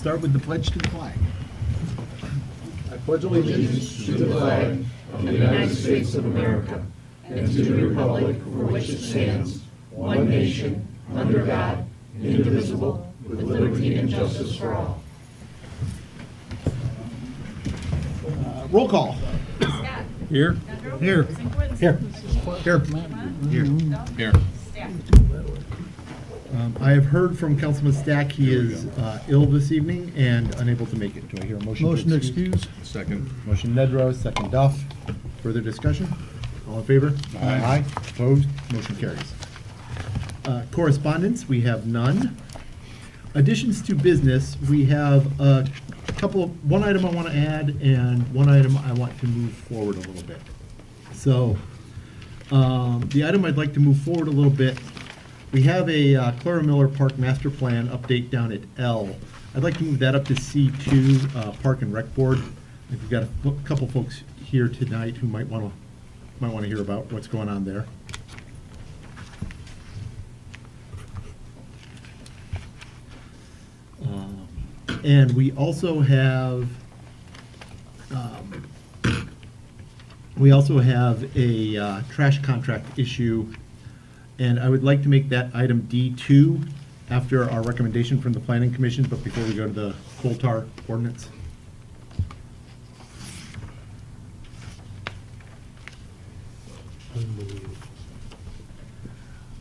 start with the pledge to the flag. I pledge allegiance to the flag of the United States of America and to the republic for which it stands, one nation, under God, indivisible, with liberty and justice for all. Roll call. Scott. Here. Pedro. Here. Sinkwitz. Here. Here. Duff. Here. Stack. I have heard from Councilman Stack. He is ill this evening and unable to make it. Do I hear a motion? Motion to excuse. Second. Motion Nedrow, second Duff. Further discussion? All in favor? Aye. Opposed? Motion carries. Correspondence, we have none. Additions to business, we have one item I want to add and one item I want to move forward a little bit. So, the item I'd like to move forward a little bit, we have a Clara Miller Park Master Plan update down at L. I'd like to move that up to C2, Park and Rec Board. We've got a couple folks here tonight who might want to hear about what's going on there. And we also have a trash contract issue, and I would like to make that item D2 after our recommendation from the Planning Commission, but before we go to the coal tar ordinance.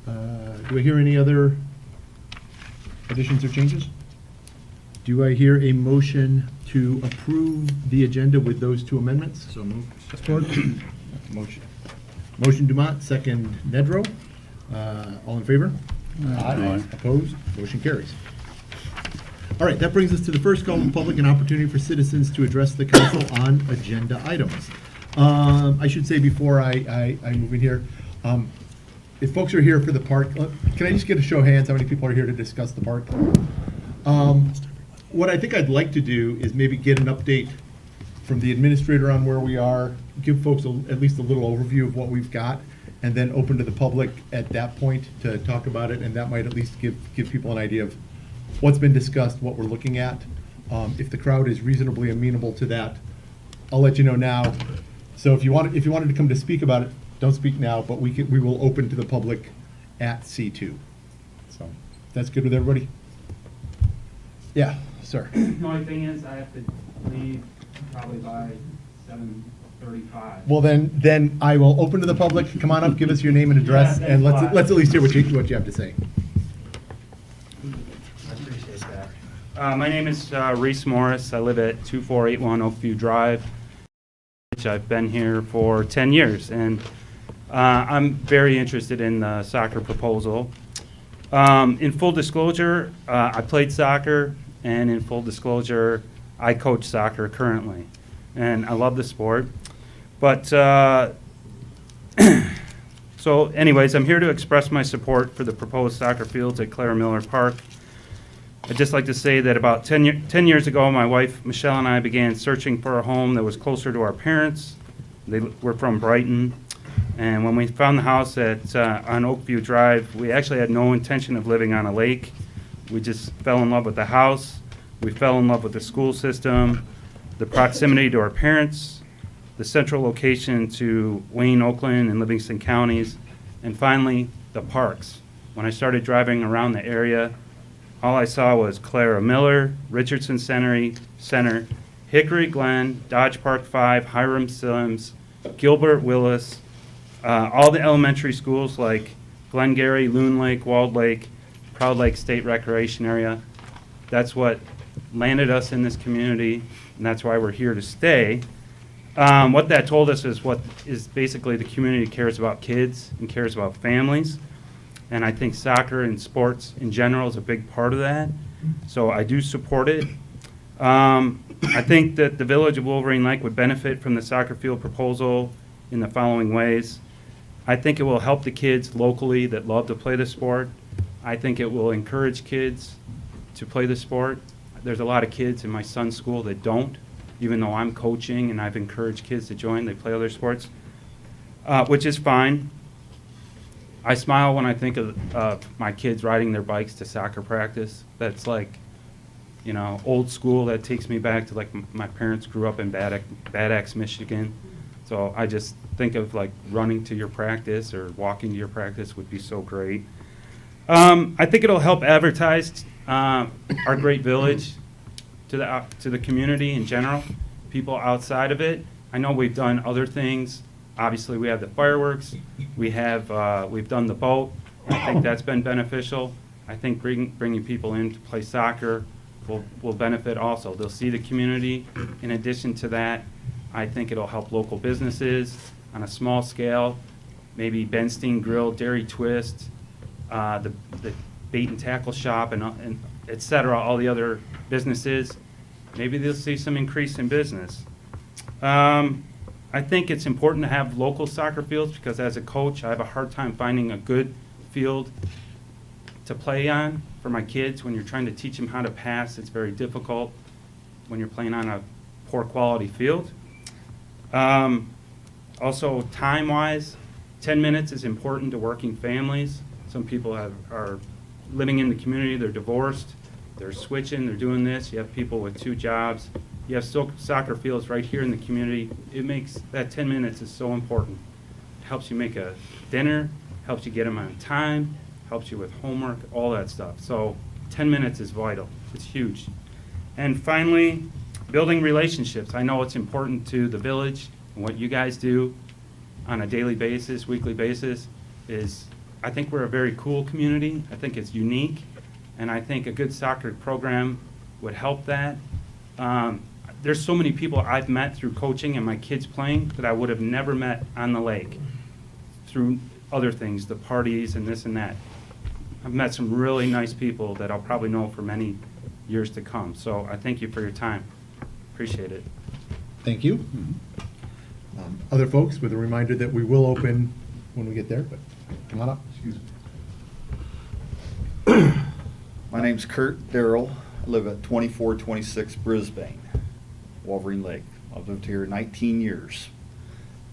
Do I hear any other additions or changes? Do I hear a motion to approve the agenda with those two amendments? So moved. Support. Motion Dumont, second Nedrow. All in favor? Aye. Opposed? Motion carries. All right, that brings us to the first call of public, an opportunity for citizens to address the council on agenda items. I should say before I move in here, if folks are here for the park, can I just get a show of hands, how many people are here to discuss the park? What I think I'd like to do is maybe get an update from the administrator on where we are, give folks at least a little overview of what we've got, and then open to the public at that point to talk about it, and that might at least give people an idea of what's been discussed, what we're looking at. If the crowd is reasonably amenable to that, I'll let you know now. So if you wanted to come to speak about it, don't speak now, but we will open to the public at C2. So that's good with everybody? Yeah, sir. The only thing is, I have to leave probably by 7:35. Well, then I will open to the public. Come on up, give us your name and address, Yeah, and thanks a lot. let's at least hear what you have to say. I appreciate that. My name is Reese Morris. I live at 2481 Oakview Drive. I've been here for 10 years, and I'm very interested in the soccer proposal. In full disclosure, I played soccer, and in full disclosure, I coach soccer currently, and I love the sport. But, so anyways, I'm here to express my support for the proposed soccer fields at Clara Miller Park. I'd just like to say that about 10 years ago, my wife, Michelle, and I began searching for a home that was closer to our parents. They were from Brighton. And when we found the house on Oakview Drive, we actually had no intention of living on a lake. We just fell in love with the house. We fell in love with the school system, the proximity to our parents, the central location to Wayne, Oakland, and Livingston counties, and finally, the parks. When I started driving around the area, all I saw was Clara Miller, Richardson Center, Hickory Glen, Dodge Park 5, Hiram Sims, Gilbert Willis, all the elementary schools like Glengarry, Loon Lake, Walled Lake, Proud Lake State Recreation Area. That's what landed us in this community, and that's why we're here to stay. What that told us is basically the community cares about kids and cares about families. And I think soccer and sports in general is a big part of that. So I do support it. I think that the village of Wolverine Lake would benefit from the soccer field proposal in the following ways. I think it will help the kids locally that love to play the sport. I think it will encourage kids to play the sport. There's a lot of kids in my son's school that don't, even though I'm coaching and I've encouraged kids to join, they play other sports, which is fine. I smile when I think of my kids riding their bikes to soccer practice. That's like you know, old school. That takes me back to like my parents grew up in Bad Axe, Michigan. So I just think of like running to your practice or walking to your practice would be so great. I think it'll help advertise our great village to the community in general, people outside of it. I know we've done other things. Obviously, we have the fireworks. We've done the boat. I think that's been beneficial. I think bringing people in to play soccer will benefit also. They'll see the community. In addition to that, I think it'll help local businesses on a small scale. Maybe Benstein Grill, Dairy Twist, the bait and tackle shop, and et cetera, all the other businesses. Maybe they'll see some increase in business. I think it's important to have local soccer fields because as a coach, I have a hard time finding a good field to play on for my kids. When you're trying to teach them how to pass, it's very difficult when you're playing on a poor quality field. Also, time-wise, 10 minutes is important to working families. Some people are living in the community, they're divorced, they're switching, they're doing this. You have people with 2 jobs. You have still soccer fields right here in the community. It makes that 10 minutes is so important. It helps you make a dinner, helps you get them on time, helps you with homework, all that stuff. So 10 minutes is vital. It's huge. And finally, building relationships. I know it's important to the village, and what you guys do on a daily basis, weekly basis, is I think we're a very cool community. I think it's unique, and I think a good soccer program would help that. There's so many people I've met through coaching and my kids playing that I would have never met on the lake through other things, the parties and this and that. I've met some really nice people that I'll probably know for many years to come. So I thank you for your time. Appreciate it. Thank you. Other folks, with a reminder that we will open when we get there, but come on up. Excuse me. My name's Kurt Darrell. I live at 2426 Brisbane, Wolverine Lake. I've lived here 19 years.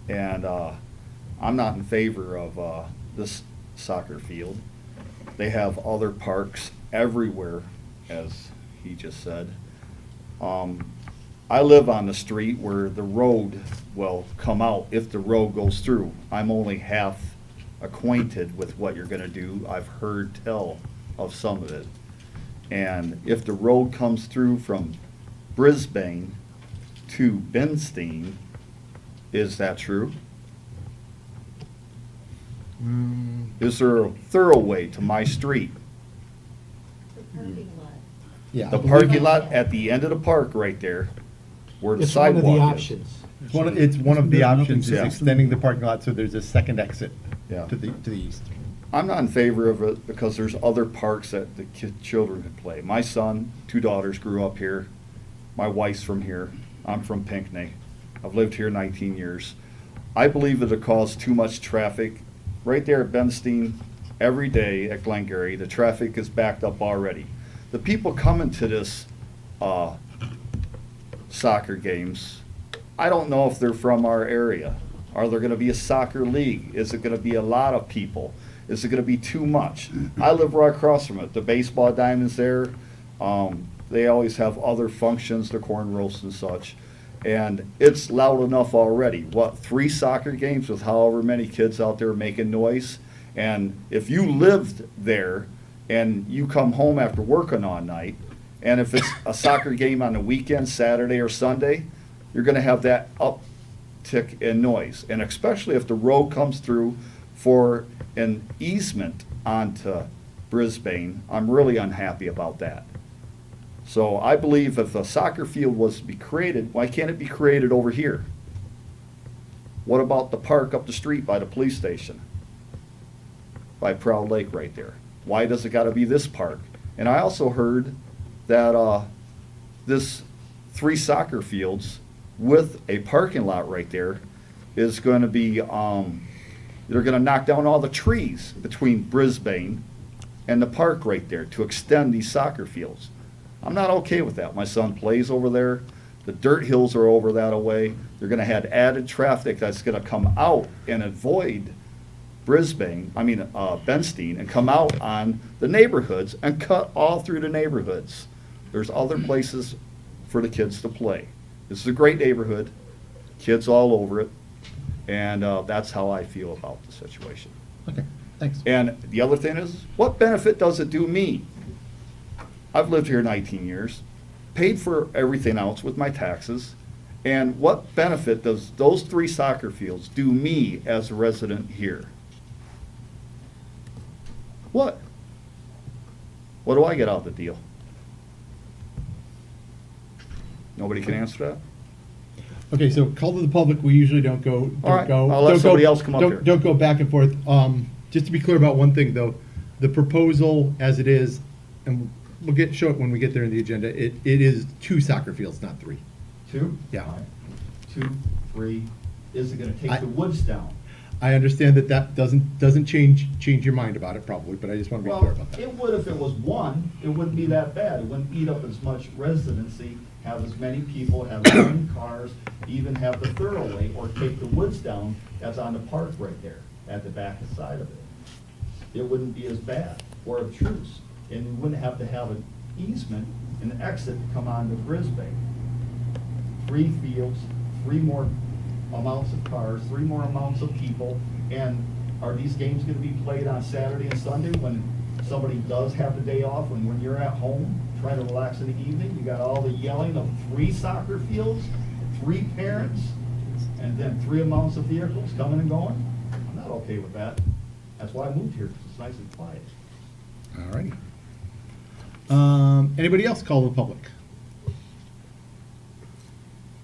And I'm not in favor of this soccer field. They have other parks everywhere, as he just said. I live on the street where the road will come out if the road goes through. I'm only half acquainted with what you're gonna do. I've heard tell of some of it. And if the road comes through from Brisbane to Benstein, is that true? Is there a thoroughway to my street? Yeah. The parking lot at the end of the park right there, where the It's one of the sidewalk is. options. It's one of the options is Yeah. extending the parking lot so there's a second exit Yeah. to the east. I'm not in favor of it because there's other parks that the children could play. My son, 2 daughters grew up here. My wife's from here. I'm from Pinckney. I've lived here 19 years. I believe it'll cause too much traffic. Right there at Benstein, every day at Glengarry, the traffic is backed up already. The people coming to this soccer games, I don't know if they're from our area. Are there gonna be a soccer league? Is it gonna be a lot of people? Is it gonna be too much? I live right across from it. The baseball diamonds there, they always have other functions, the corn roast and such. And it's loud enough already. What, 3 soccer games with however many kids out there making noise? And if you lived there and you come home after working all night, and if it's a soccer game on the weekend, Saturday or Sunday, you're gonna have that uptick in noise. And especially if the road comes through for an easement onto Brisbane, I'm really unhappy about that. So I believe if a soccer field was to be created, why can't it be created over here? What about the park up the street by the police station? By Proud Lake right there? Why does it gotta be this park? And I also heard that this 3 soccer fields with a parking lot right there is gonna be, they're gonna knock down all the trees between Brisbane and the park right there to extend these soccer fields. I'm not okay with that. My son plays over there. The dirt hills are over that away. They're gonna have added traffic that's gonna come out and avoid Benstein, and come out on the neighborhoods and cut all through the neighborhoods. There's other places for the kids to play. This is a great neighborhood, kids all over it, and that's how I feel about the situation. Okay, thanks. And the other thing is, what benefit does it do me? I've lived here 19 years, paid for everything else with my taxes, and what benefit does those 3 soccer fields do me as a resident here? What? What do I get out of the deal? Nobody can answer that? Okay, so call to the public, we usually don't go. All right, don't go- I'll let don't go- somebody else come up don't- here. Don't go back and forth. Just to be clear about one thing, though, the proposal as it is, and we'll show it when we get there in the agenda, it is 2 soccer fields, not 3. 2? Yeah. 2, 3, is it gonna I- take the woods down? I understand that doesn't change your mind about it probably, but I just want to be clear Well, about that. it would if it was 1, it wouldn't be that bad, it wouldn't eat up as much residency, have as many people, have as many cars, even have the thoroughway, or take the woods down that's on the park right there, at the back side of it. It wouldn't be as bad, or obtrusive, and we wouldn't have to have an easement, an exit to come onto Brisbane. 3 fields, 3 more amounts of cars, 3 more amounts of people, and are these games gonna be played on Saturday and Sunday when somebody does have the day off, and when you're at home trying to relax in the evening, you got all the yelling of 3 soccer fields, 3 parents, and then 3 amounts of vehicles coming and going? I'm not okay with that. That's why I moved here, because it's nice and quiet. All righty. Anybody else call to the public?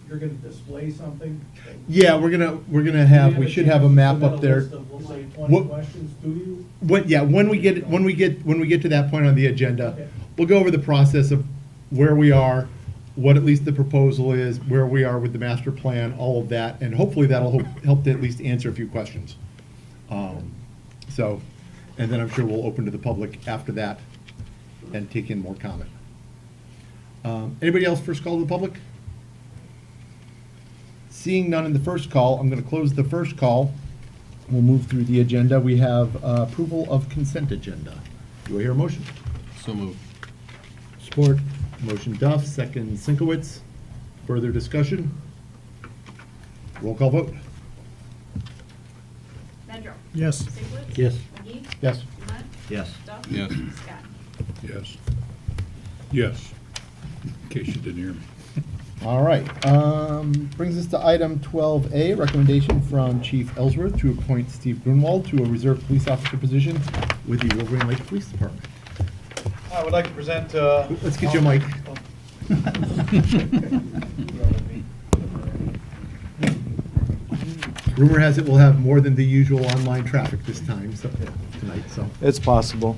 You're gonna display something? Yeah, we're gonna have, we should have a map up there. We'll say 20 What- questions to you? When we get to that point on the agenda, Okay. we'll go over the process of where we are, what at least the proposal is, where we are with the master plan, all of that, and hopefully that'll help to at least answer a few questions. So, and then I'm sure we'll open to the public after that and take in more comment. Anybody else first call to the public? Seeing none in the first call, I'm going to close the first call. We'll move through the agenda. We have approval of consent agenda. Do I hear a motion? So moved. Support. Motion Duff, second Sinkowitz. Further discussion? Roll call vote. Medrow. Yes. Siglitz. Yes. McGee. Yes. Lemont. Yes. Duff. Yes. Scott. Yes. Yes. In case you didn't hear me. All right. Brings us to item 12A, recommendation from Chief Ellsworth to appoint Steve Grunwald to a reserve police officer position with the Wolverine Lake Police Department. I would like to present. Let's get you a mic. Rumor has it we'll have more than the usual online traffic this time, so, tonight, so. It's possible.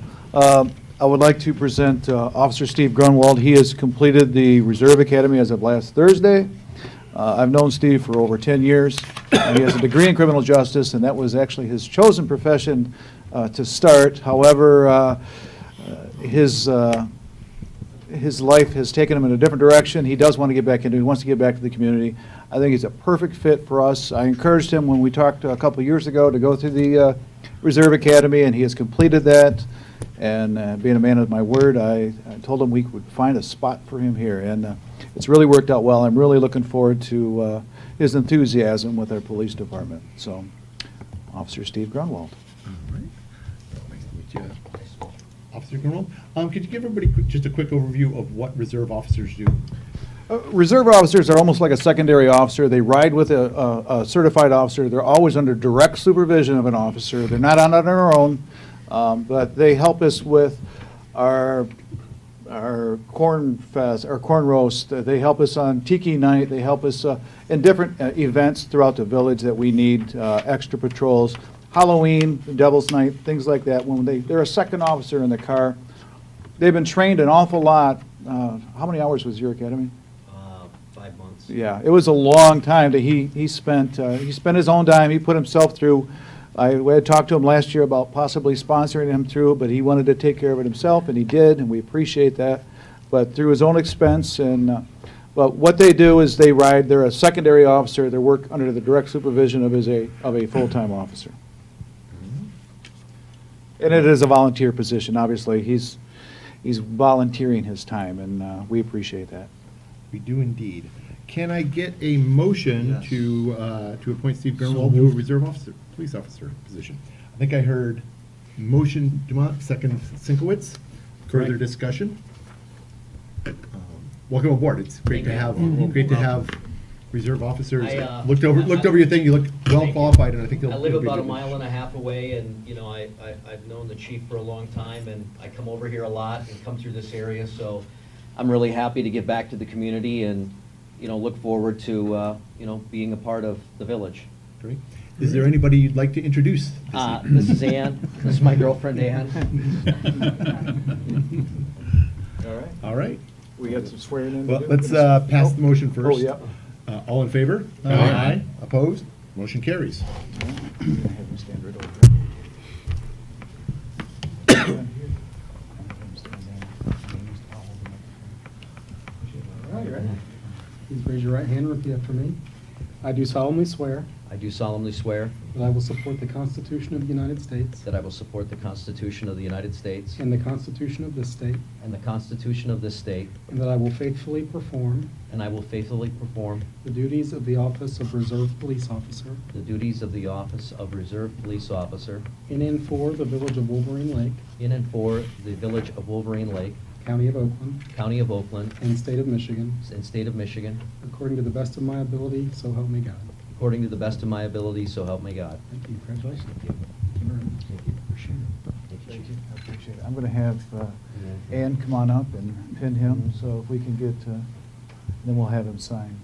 I would like to present Officer Steve Grunwald. He has completed the Reserve Academy as of last Thursday. I've known Steve for over 10 years. He has a degree in criminal justice, and that was actually his chosen profession to start. However, his life has taken him in a different direction. He does want to get back into it. He wants to get back to the community. I think he's a perfect fit for us. I encouraged him when we talked a couple of years ago to go through the Reserve Academy, and he has completed that. And being a man of my word, I told him we would find a spot for him here. And it's really worked out well. I'm really looking forward to his enthusiasm with our police department. So, Officer Steve Grunwald. All right. Nice to meet you, Officer Grunwald. Could you give everybody just a quick overview of what reserve officers do? Reserve officers are almost like a secondary officer. They ride with a certified officer. They're always under direct supervision of an officer. They're not on their own, but they help us with our corn fest, our corn roast. They help us on Tiki Night. They help us in different events throughout the village that we need extra patrols. Halloween, Devil's Night, things like that. When they're a second officer in the car, they've been trained an awful lot. How many hours was your academy? 5 months. Yeah, it was a long time that he spent his own time. He put himself through. We had talked to him last year about possibly sponsoring him through, but he wanted to take care of it himself, and he did, and we appreciate that. But through his own expense, and but what they do is they ride. They're a secondary officer. They work under the direct supervision of a full-time officer. And it is a volunteer position. Obviously, he's he's volunteering his time, and we appreciate that. We do indeed. Can I get a motion Yes. to appoint Steve Grunwald to a reserve officer, police officer position? I think I heard motion, Dumont, second Sinkowitz. Further Correct. discussion? Welcome aboard. It's great to have, reserve officers. Looked over your thing, you look well Thank you. qualified, and I think they'll. I live they'll be about a good. mile and a half away, and, you know, I've known the chief for a long time, and I come over here a lot and come through this area, so I'm really happy to give back to the community and, you know, look forward to, you know, being a part of the village. Great. Is there anybody you'd like to introduce? This is Ann. This is my girlfriend, Ann. All right. All right. We got some swearing in. Well, let's pass the motion first. Oh, yeah. All in favor? Aye. Opposed? Motion carries. Have him stand right over there. All right, ready? Please raise your right hand and repeat after me. I do solemnly swear I do solemnly swear that I will support the Constitution of the United States that I will support the Constitution of the United States and the Constitution of this state, and the Constitution of this state, and that I will faithfully perform and I will faithfully perform the duties of the office of Reserve Police Officer the duties of the office of Reserve Police Officer in and for the Village of Wolverine Lake, in and for the Village of Wolverine Lake, County of Oakland, County of Oakland, and State of Michigan, and State of Michigan, according to the best of my ability, so help me God. according to the best of my ability, so help me God. Thank you. Congratulations. Thank you. I appreciate it. I'm going to have Ann come on up and pin him, so if we can get, then we'll have him sign.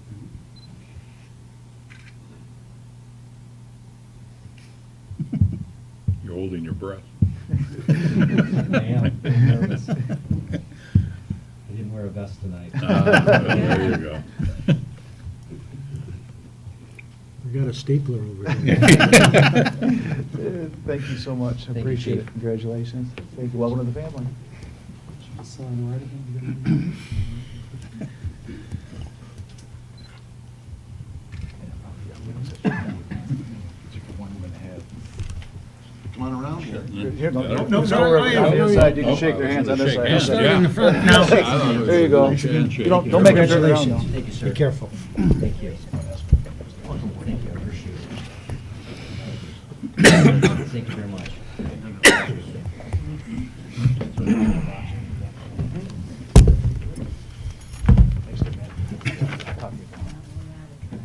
You're holding your breath. I am nervous. I didn't wear a vest tonight. There you go. We got a stapler over here. Thank you so much. I Thank you, appreciate Chief. it. Congratulations. Thank you. Welcome to the family. Sign right again. Come on around here. Here, no, No, no, no, go over no, on the no, other no, side. You no. can shake their hands on this side. Shake This hands, side. yeah. In the front now. There you go. You don't make them turn around. Congratulations. Thank you, sir. Be careful. Thank you. Thank you, I appreciate it. Thank you very much.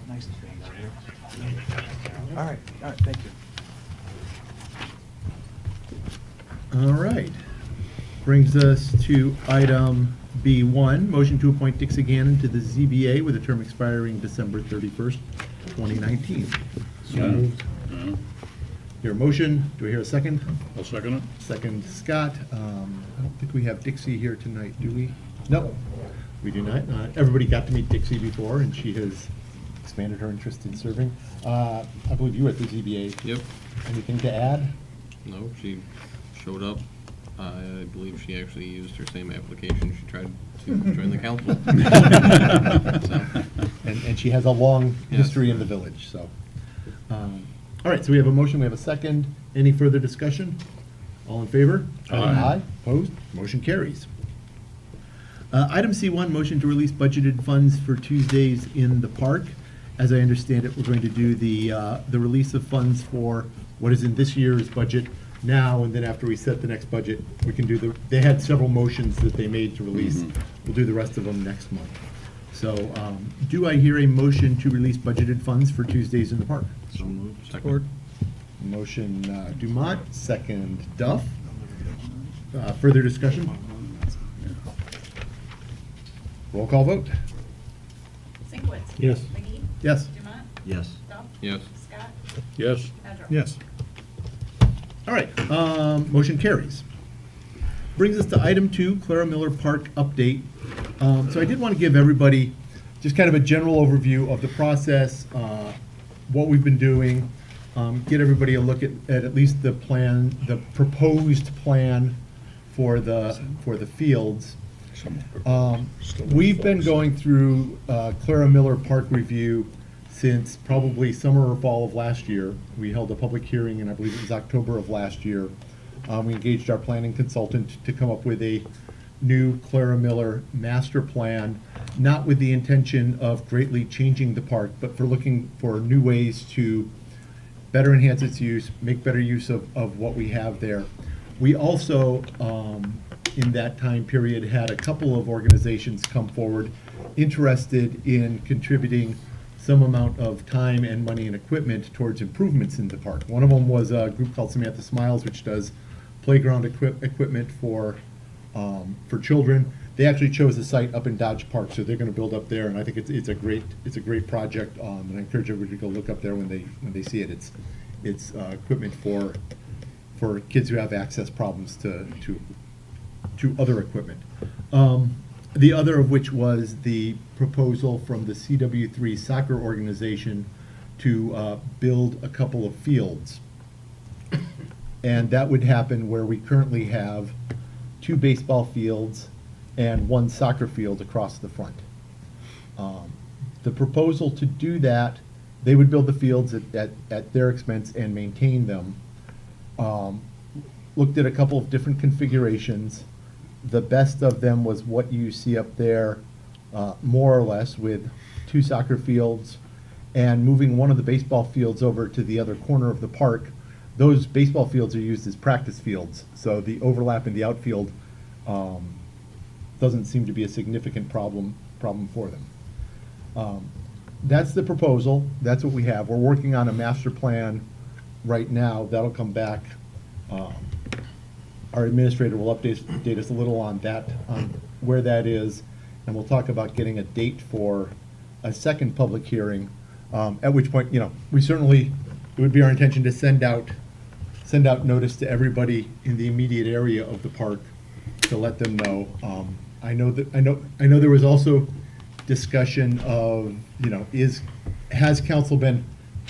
Nice to see you. All right, thank you. All right. Brings us to item B1, motion to appoint Dixie Gannon to the ZBA with a term expiring December 31st, 2019. So moved. Hear a motion? Do I hear a second? I'll second it. Second, Scott. I don't think we have Dixie here tonight, do we? No, we do not. Everybody got to meet Dixie before, and she has expanded her interest in serving. I believe you were at the ZBA. Yep. Anything to add? No, she showed up. I believe she actually used her same application she tried to join the council. So, And she has a long Yes. history in the village, so. All right, so we have a motion, we have a second. Any further discussion? All in favor? Aye. Opposed? Motion carries. Item C1, motion to release budgeted funds for Tuesdays in the park. As I understand it, we're going to do the release of funds for what is in this year's budget now, and then after we set the next budget, we can do they had several motions that they made to release. We'll do the rest of them next month. So, do I hear a motion to release budgeted funds for Tuesdays in the park? so moved. Second. Motion Dumont, second Duff. Further discussion? Roll call vote. Sinkowitz. Yes. McGee. Yes. Dumont. Yes. Duff. Yes. Scott. Yes. Pedro. Yes. All right, motion carries. Brings us to item 2, Clara Miller Park update. So I did want to give everybody just kind of a general overview of the process, what we've been doing, get everybody a look at least the plan, the proposed plan for the fields. We've been going through Clara Miller Park review since probably summer or fall of last year. We held a public hearing, and I believe it was October of last year. We engaged our planning consultant to come up with a new Clara Miller master plan, not with the intention of greatly changing the park, but for looking for new ways to better enhance its use, make better use of what we have there. We also, in that time period, had a couple of organizations come forward interested in contributing some amount of time and money and equipment towards improvements in the park. One of them was a group called Samantha Smiles, which does playground equipment for children. They actually chose a site up in Dodge Park, so they're going to build up there, and I think it's a great project. And I encourage everybody to go look up there when they see it. It's equipment for kids who have access problems to other equipment. The other of which was the proposal from the CW3 soccer organization to build a couple of fields. And that would happen where we currently have 2 baseball fields and 1 soccer field across the front. The proposal to do that, they would build the fields at their expense and maintain them. Looked at a couple of different configurations. The best of them was what you see up there, more or less, with 2 soccer fields and moving one of the baseball fields over to the other corner of the park. Those baseball fields are used as practice fields, so the overlap in the outfield doesn't seem to be a significant problem for them. That's the proposal. That's what we have. We're working on a master plan right now. That'll come back. Our administrator will update us a little on that, on where that is, and we'll talk about getting a date for a second public hearing, at which point, we certainly, it would be our intention to send out notice to everybody in the immediate area of the park to let them know. I know there was also discussion of, has council been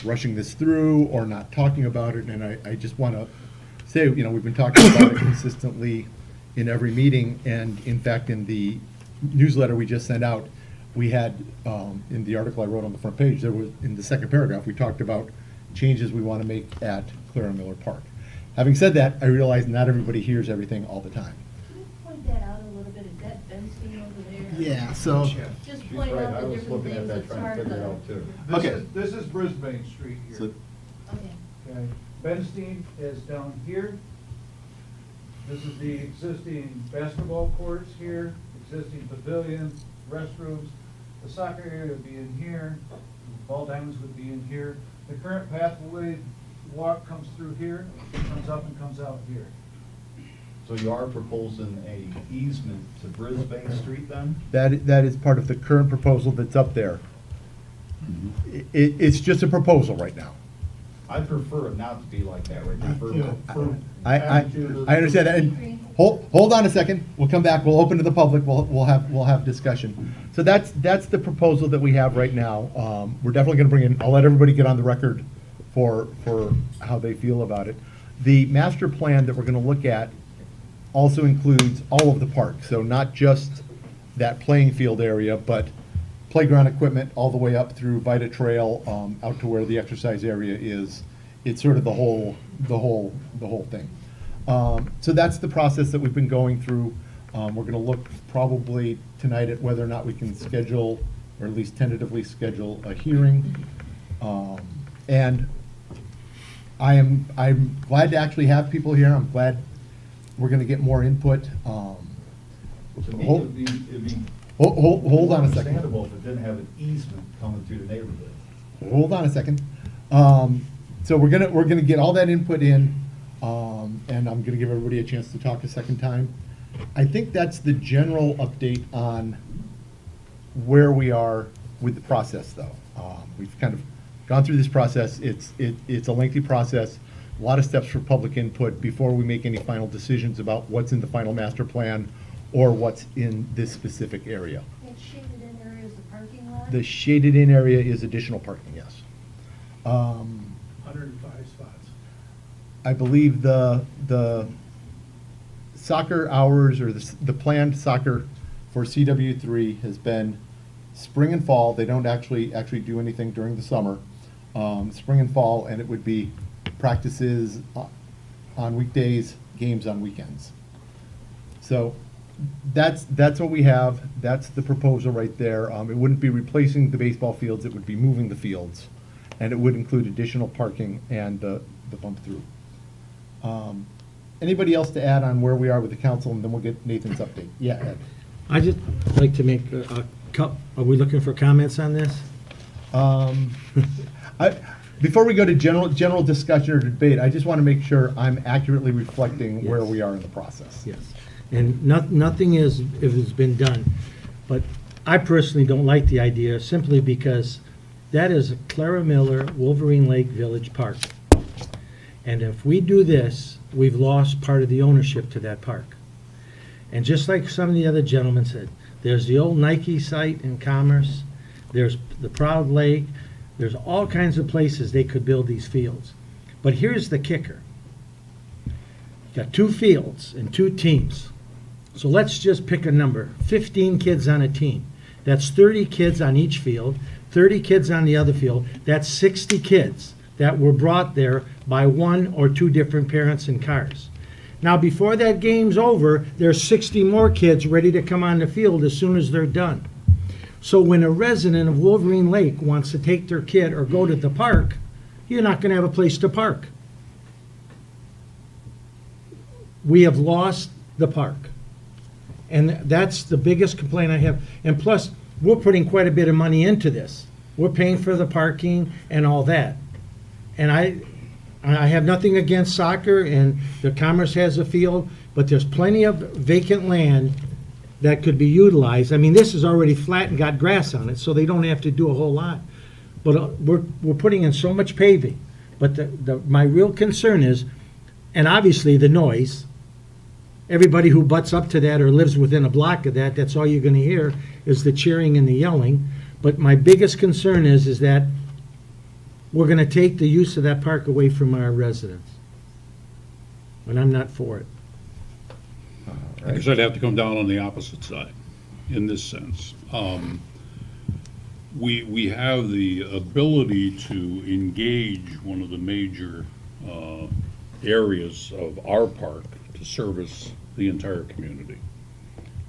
rushing this through or not talking about it? And I just want to say, we've been talking about it consistently in every meeting, and in fact, in the newsletter we just sent out, we had, in the article I wrote on the front page, there was, in the second paragraph, we talked about changes we want to make at Clara Miller Park. Having said that, I realize not everybody hears everything all the time. Can you point that out a little bit? Is that Benstein over there? Yeah, so, Just point out the different things, it's hard to. Okay. This is Brisbane Street here. Okay. Okay, Benstein is down here. This is the existing basketball courts here, existing pavilion, restrooms. The soccer area would be in here, ball diamonds would be in here. The current pathway walk comes through here, comes up and comes out here. So you are proposing a easement to Brisbane Street then? that is part of the current proposal that's up there. It's just a proposal right now. I prefer it not to be like that, right? I understand that, and hold on a second, we'll come back, we'll open to the public, we'll have discussion. So that's the proposal that we have right now. We're definitely gonna bring in, I'll let everybody get on the record for how they feel about it. The master plan that we're gonna look at also includes all of the park, so not just that playing field area, but playground equipment all the way up through Vita Trail, out to where the exercise area is. It's sort of the whole thing. So that's the process that we've been going through. We're gonna look probably tonight at whether or not we can schedule, or at least tentatively schedule, a hearing. And I'm glad to actually have people here. I'm glad we're gonna get more input. To me, Hold it'd be hold on a second. understandable if it didn't have an easement coming through the neighborhood. Hold on a second. So we're gonna get all that input in, and I'm gonna give everybody a chance to talk a second time. I think that's the general update on where we are with the process, though. We've kind of gone through this process. It's a lengthy process, a lot of steps for public input before we make any final decisions about what's in the final master plan or what's in this specific area. That shaded in area is the parking lot? The shaded in area is additional parking, yes. 105 spots. I believe the soccer hours, or the planned soccer for CW3 has been spring and fall. They don't actually do anything during the summer. Spring and fall, and it would be practices on weekdays, games on weekends. So That's what we have. That's the proposal right there. It wouldn't be replacing the baseball fields, it would be moving the fields. And it would include additional parking and the bump through. Anybody else to add on where we are with the council, and then we'll get Nathan's update. Yeah, Ed. I just like to make are we looking for comments on this? Before we go to general discussion or debate, I just want to make sure I'm accurately reflecting where Yes. we are in the process. Yes. And nothing is, if it's been done, but I personally don't like the idea simply because that is a Clara Miller Wolverine Lake Village Park. And if we do this, we've lost part of the ownership to that park. And just like some of the other gentlemen said, there's the old Nike site in Commerce, there's the Proud Lake, there's all kinds of places they could build these fields. But here's the kicker. You got 2 fields and 2 teams. So let's just pick a number, 15 kids on a team. That's 30 kids on each field, 30 kids on the other field. That's 60 kids that were brought there by 1 or 2 different parents in cars. Now, before that game's over, there's 60 more kids ready to come on the field as soon as they're done. So when a resident of Wolverine Lake wants to take their kid or go to the park, you're not going to have a place to park. We have lost the park. And that's the biggest complaint I have. And plus, we're putting quite a bit of money into this. We're paying for the parking and all that. And I have nothing against soccer, and the Commerce has a field, but there's plenty of vacant land that could be utilized. I mean, this is already flat and got grass on it, so they don't have to do a whole lot. But we're putting in so much paving. But my real concern is, and obviously the noise, everybody who butts up to that or lives within a block of that, that's all you're gonna hear is the cheering and the yelling. But my biggest concern is that we're gonna take the use of that park away from our residents. And I'm not for it. I guess I'd have to come down on the opposite side in this sense. We have the ability to engage one of the major areas of our park to service the entire community.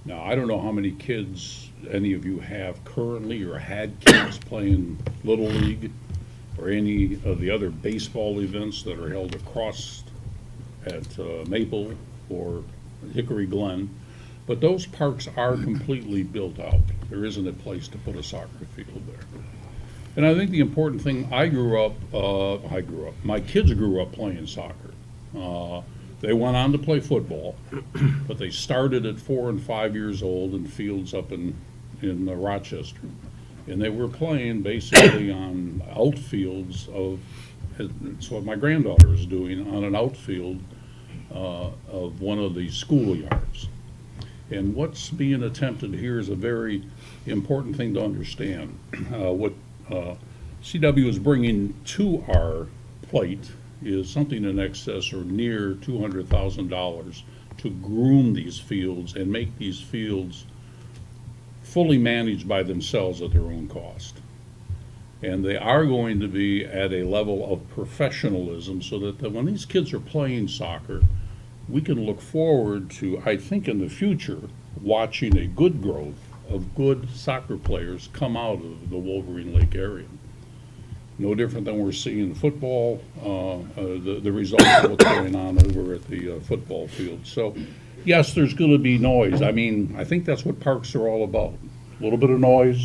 Now, I don't know how many kids any of you have currently or had kids playing Little League or any of the other baseball events that are held across at Maple or Hickory Glen, but those parks are completely built out. There isn't a place to put a soccer field there. And I think the important thing, my kids grew up playing soccer. They went on to play football, but they started at 4 and 5 years old in fields up in Rochester. And they were playing basically on outfields of, it's what my granddaughter is doing, on an outfield of one of the schoolyards. And what's being attempted here is a very important thing to understand. What CW is bringing to our plate is something in excess or near $200,000 to groom these fields and make these fields fully managed by themselves at their own cost. And they are going to be at a level of professionalism so that when these kids are playing soccer, we can look forward to, I think in the future, watching a good growth of good soccer players come out of the Wolverine Lake area. No different than we're seeing in football, the results of what's going on over at the football field. So, yes, there's going to be noise. I mean, I think that's what parks are all about. A little bit of noise.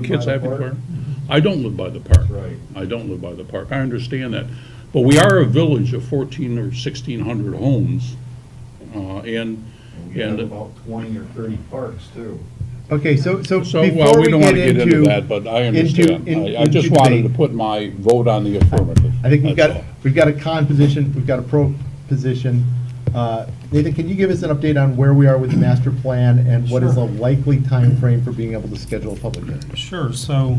Kids have to. I don't live by the park. Right. I don't live by the park. I understand that. But we are a village of 1,400 or 1,600 homes, and about 20 or 30 parks, too. Okay, so well, before we don't want to get into into that, but I understand. I just into wanted to debate, put my vote on the affirmative. I think That's all. we've got a con position, we've got a pro position. Nathan, can you give us an update on where we are with the master plan and what is a likely time frame for being able to schedule a public hearing? Sure. So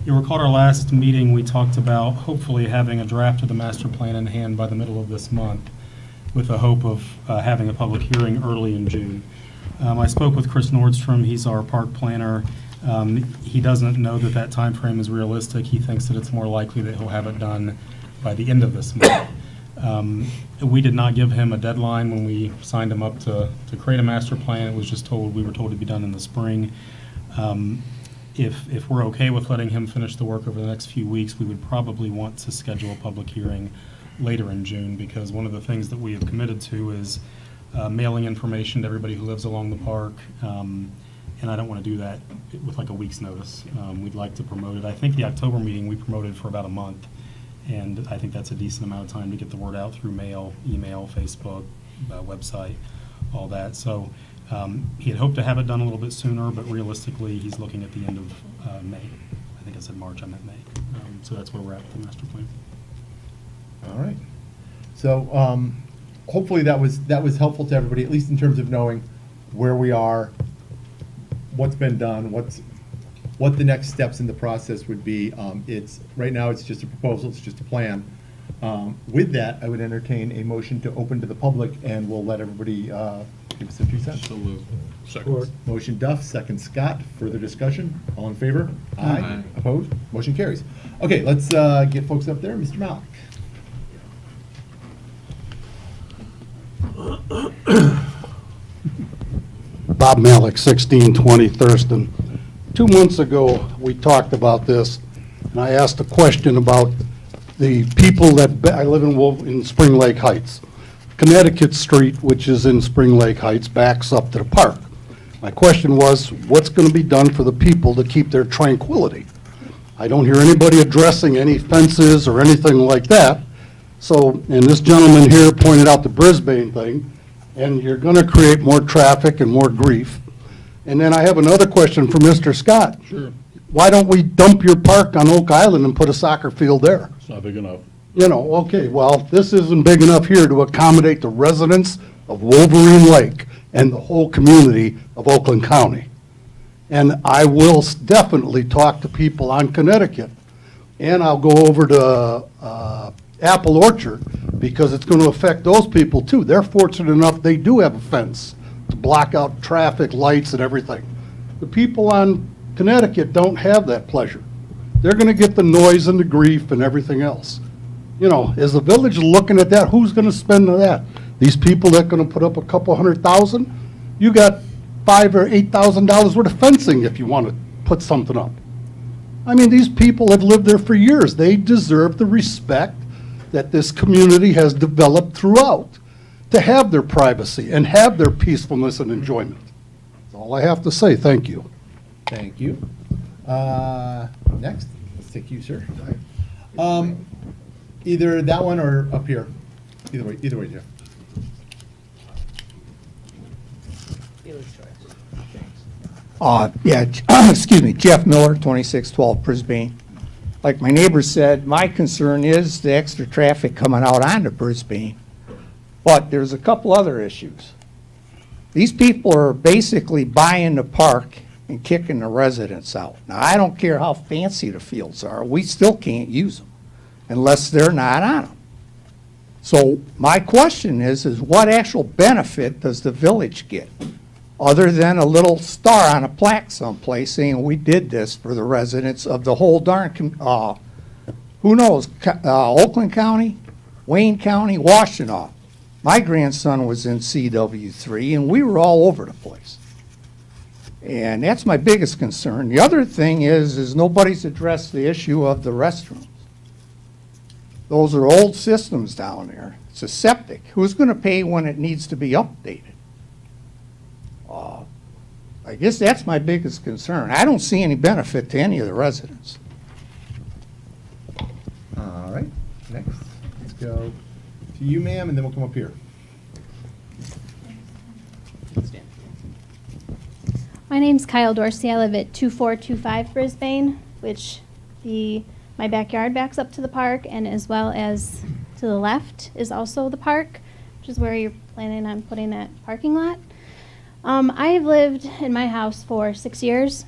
you'll recall at our last meeting, we talked about hopefully having a draft of the master plan in hand by the middle of this month with the hope of having a public hearing early in June. I spoke with Chris Nordstrom. He's our park planner. He doesn't know that time frame is realistic. He thinks that it's more likely that he'll have it done by the end of this month. We did not give him a deadline when we signed him up to create a master plan. It was just told, we were told to be done in the spring. If we're okay with letting him finish the work over the next few weeks, we would probably want to schedule a public hearing later in June, because one of the things that we have committed to is mailing information to everybody who lives along the park. And I don't want to do that with like a week's notice. We'd like to promote it. I think the October meeting, we promoted for about a month. And I think that's a decent amount of time to get the word out through mail, email, Facebook, website, all that. So he had hoped to have it done a little bit sooner, but realistically, he's looking at the end of May. I think I said March, I meant May. So that's where we're at with the master plan. All right. So hopefully that was helpful to everybody, at least in terms of knowing where we are, what's been done, what the next steps in the process would be. Right now, it's just a proposal, it's just a plan. With that, I would entertain a motion to open to the public, and we'll let everybody give us a few cents. So moved. Second. Motion Duff, second Scott. Further discussion? All in favor? Aye. Opposed? Motion carries. Okay, let's get folks up there. Mr. Malik. Bob Malik, 1620 Thurston. 2 months ago, we talked about this, and I asked a question about the people that, I live in Spring Lake Heights. Connecticut Street, which is in Spring Lake Heights, backs up to the park. My question was, what's going to be done for the people to keep their tranquility? I don't hear anybody addressing any fences or anything like that. So, and this gentleman here pointed out the Brisbane thing, and you're going to create more traffic and more grief. And then I have another question for Mr. Scott. Sure. Why don't we dump your park on Oak Island and put a soccer field there? It's not big enough. You know, okay, well, this isn't big enough here to accommodate the residents of Wolverine Lake and the whole community of Oakland County. And I will definitely talk to people on Connecticut. And I'll go over to Apple Orchard, because it's going to affect those people too. They're fortunate enough they do have a fence to block out traffic, lights, and everything. The people on Connecticut don't have that pleasure. They're going to get the noise and the grief and everything else. You know, is the village looking at that? Who's going to spend that? These people that are going to put up a couple $100,000? You got $5,000 or $8,000 worth of fencing if you want to put something up. I mean, these people have lived there for years. They deserve the respect that this community has developed throughout to have their privacy and have their peacefulness and enjoyment. That's all I have to say. Thank you. Thank you. Next, let's take you, sir. Either that one or up here. Either way, Jeff. Excuse me, Jeff Miller, 2612 Brisbane. Like my neighbor said, my concern is the extra traffic coming out onto Brisbane. But there's a couple other issues. These people are basically buying the park and kicking the residents out. Now, I don't care how fancy the fields are, we still can't use them unless they're not on them. So my question is what actual benefit does the village get? Other than a little star on a plaque someplace saying we did this for the residents of the whole darn, who knows, Oakland County, Wayne County, Washtenaw. My grandson was in CW3 and we were all over the place. And that's my biggest concern. The other thing is nobody's addressed the issue of the restrooms. Those are old systems down there. It's a septic. Who's going to pay when it needs to be updated? I guess that's my biggest concern. I don't see any benefit to any of the residents. All right, next, let's go to you, ma'am, and then we'll come up here. My name's Kyle Dorsey. I live at 2425 Brisbane, which my backyard backs up to the park, and as well as to the left is also the park, which is where you're planning on putting that parking lot. I have lived in my house for 6 years,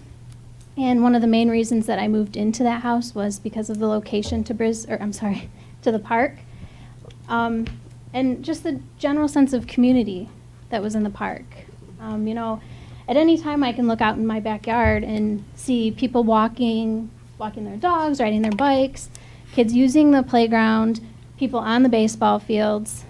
and one of the main reasons that I moved into that house was because of the location to the park, and just the general sense of community that was in the park. You know, at any time I can look out in my backyard and see people walking their dogs, riding their bikes, kids using the playground, people on the baseball fields.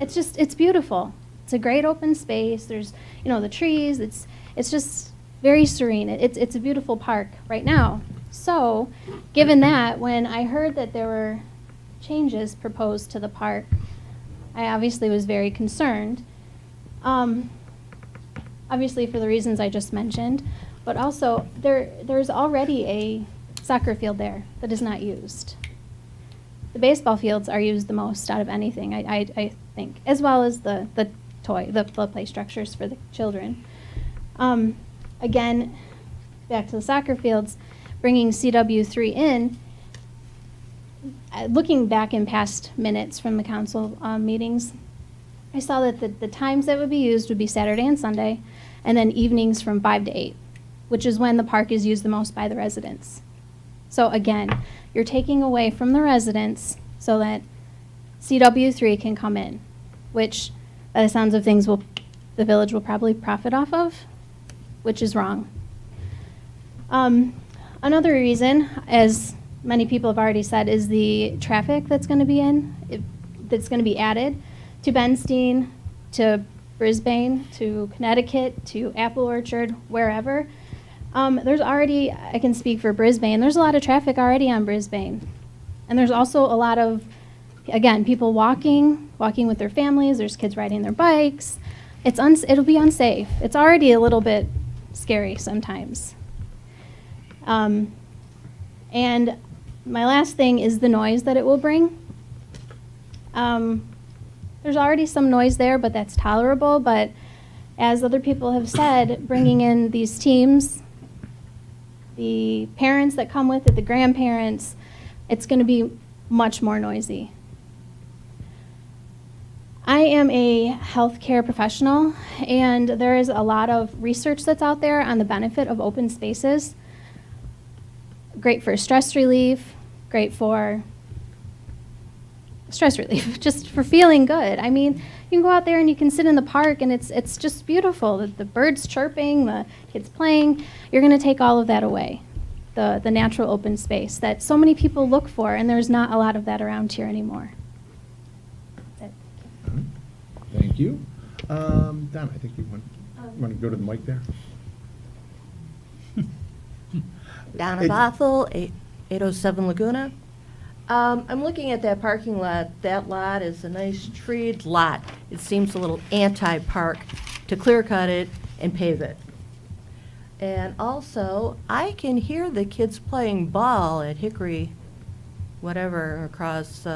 It's beautiful. It's a great open space. There's, the trees. It's just very serene. It's a beautiful park right now. So, given that, when I heard that there were changes proposed to the park, I obviously was very concerned. Obviously for the reasons I just mentioned, but also there's already a soccer field there that is not used. The baseball fields are used the most out of anything, I think, as well as the play structures for the children. Again, back to the soccer fields, bringing CW3 in, looking back in past minutes from the council meetings, I saw that the times that would be used would be Saturday and Sunday, and then evenings from 5 to 8, which is when the park is used the most by the residents. So again, you're taking away from the residents so that CW3 can come in, which, by the sounds of things, the village will probably profit off of, which is wrong. Another reason, as many people have already said, is the traffic that's going to be that's going to be added to Benstein, to Brisbane, to Connecticut, to Apple Orchard, wherever. There's already, I can speak for Brisbane, there's a lot of traffic already on Brisbane. And there's also a lot of, again, people walking with their families, there's kids riding their bikes. It'll be unsafe. It's already a little bit scary sometimes. And my last thing is the noise that it will bring. There's already some noise there, but that's tolerable. But as other people have said, bringing in these teams, the parents that come with it, the grandparents, it's going to be much more noisy. I am a healthcare professional, and there is a lot of research that's out there on the benefit of open spaces. Great for stress relief, great for stress relief, just for feeling good. I mean, you can go out there and you can sit in the park and it's just beautiful. The birds chirping, the kids playing. You're going to take all of that away, the natural open space that so many people look for, and there's not a lot of that around here anymore. Thank you. Don, I think you want to go to the mic there? Donna Bothell, 807 Laguna. I'm looking at that parking lot. That lot is a nice treed lot. It seems a little anti-park to clear cut it and pave it. And also, I can hear the kids playing ball at Hickory, whatever, across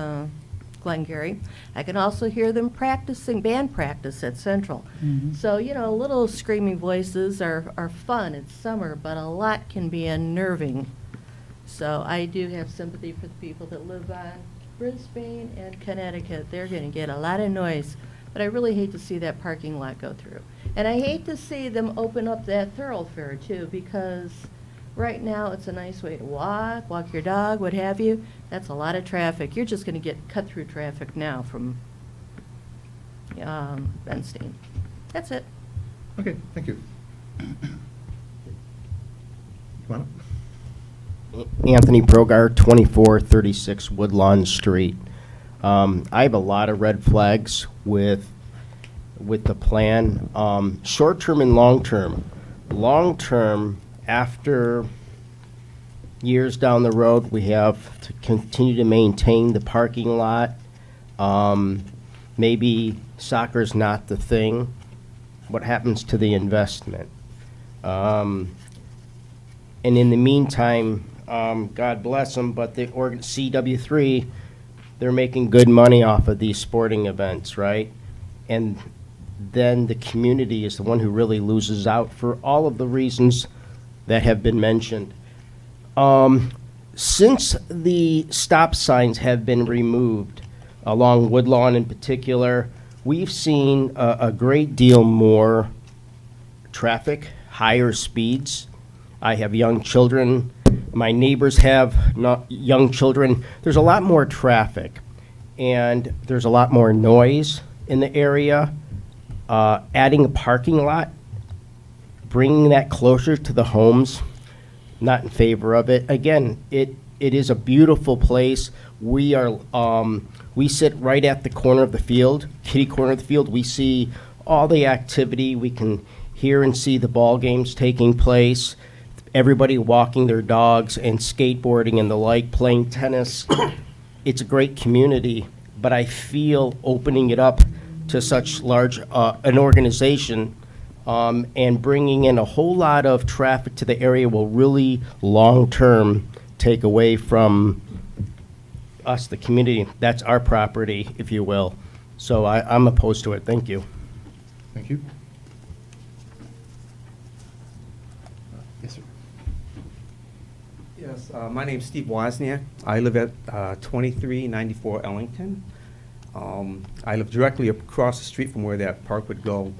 Glengarry. I can also hear them practicing band practice at Central. So, little screaming voices are fun. It's summer, but a lot can be unnerving. So I do have sympathy for the people that live on Brisbane and Connecticut. They're going to get a lot of noise, but I really hate to see that parking lot go through. And I hate to see them open up that thoroughfare too, because right now it's a nice way to walk your dog, what have you. That's a lot of traffic. You're just going to get cut through traffic now from Benstein. That's it. Okay, thank you. Come on up. Anthony Progar, 2436 Woodlawn Street. I have a lot of red flags with the plan, short-term and long-term. Long-term, after years down the road, we have to continue to maintain the parking lot. Maybe soccer's not the thing. What happens to the investment? And in the meantime, God bless them, but the CW3, they're making good money off of these sporting events, right? And then the community is the one who really loses out for all of the reasons that have been mentioned. Since the stop signs have been removed, along Woodlawn in particular, we've seen a great deal more traffic, higher speeds. I have young children. My neighbors have young children. There's a lot more traffic, and there's a lot more noise in the area. Adding a parking lot, bringing that closer to the homes, not in favor of it. Again, it it is a beautiful place. We are, we sit right at the corner of the field, kitty corner of the field. We see all the activity. We can hear and see the ball games taking place. Everybody walking their dogs and skateboarding and the like, playing tennis. It's a great community, but I feel opening it up to such large, an organization, and bringing in a whole lot of traffic to the area will really, long-term, take away from us, the community. That's our property, if you will. So I'm opposed to it. Thank you. Thank you. Yes, sir. Yes, my name's Steve Wozniak. I live at 2394 Ellington. I live directly across the street from where that park would go.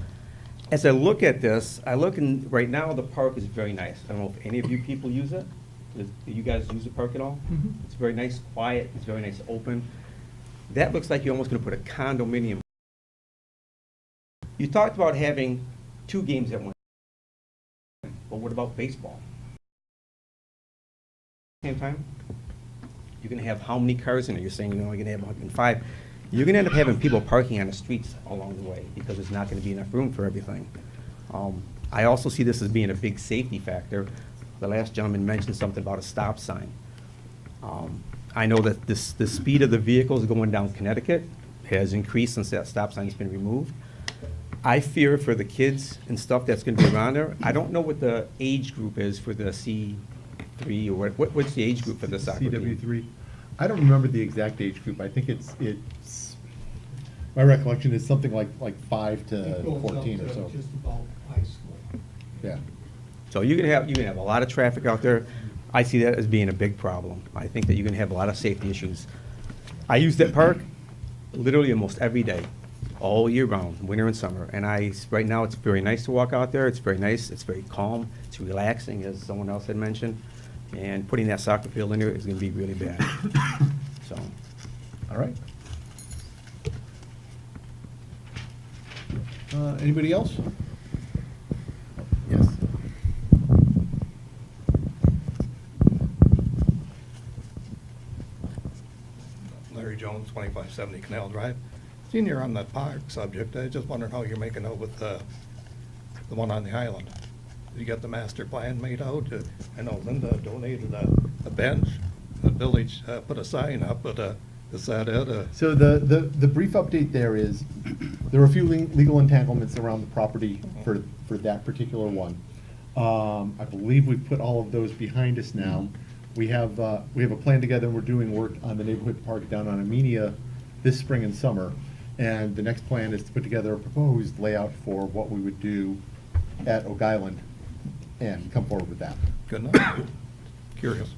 As I look at this, right now the park is very nice. I don't know if any of you people use it. Do you guys use the park at all? Mhm. It's very nice, quiet, it's very nice, open. That looks like you're almost gonna put a condominium. You talked about having 2 games at once. But what about baseball? Same time? You're gonna have how many cars in there? You're saying, you're gonna have 105. You're gonna end up having people parking on the streets along the way because there's not gonna be enough room for everything. I also see this as being a big safety factor. The last gentleman mentioned something about a stop sign. I know that the speed of the vehicles going down Connecticut has increased since that stop sign's been removed. I fear for the kids and stuff that's gonna be around there. I don't know what the age group is for the C3 or what's the age group for the soccer team? CW3. I don't remember the exact age group. I think it's my recollection is something like 5 to 14 or so. Just about high school. Yeah. So you're gonna have a lot of traffic out there. I see that as being a big problem. I think that you're gonna have a lot of safety issues. I use that park literally almost every day, all year round, winter and summer. And right now, it's very nice to walk out there. It's very nice. It's very calm. It's relaxing, as someone else had mentioned. And putting that soccer field in there is gonna be really bad. So. All right. Anybody else? Yes. Larry Jones, 2570 Canal Drive. Seeing you're on that park subject, I just wondered how you're making out with the one on the island. You got the master plan made out? I know Linda donated a bench. The village put a sign up, but is that it? So the brief update there is, there are a few legal entanglements around the property for that particular one. I believe we've put all of those behind us now. We have a plan together, and we're doing work on the neighborhood park down on Amenia this spring and summer. And the next plan is to put together a proposed layout for what we would do at Oak Island and come forward with that. Good enough. Curious.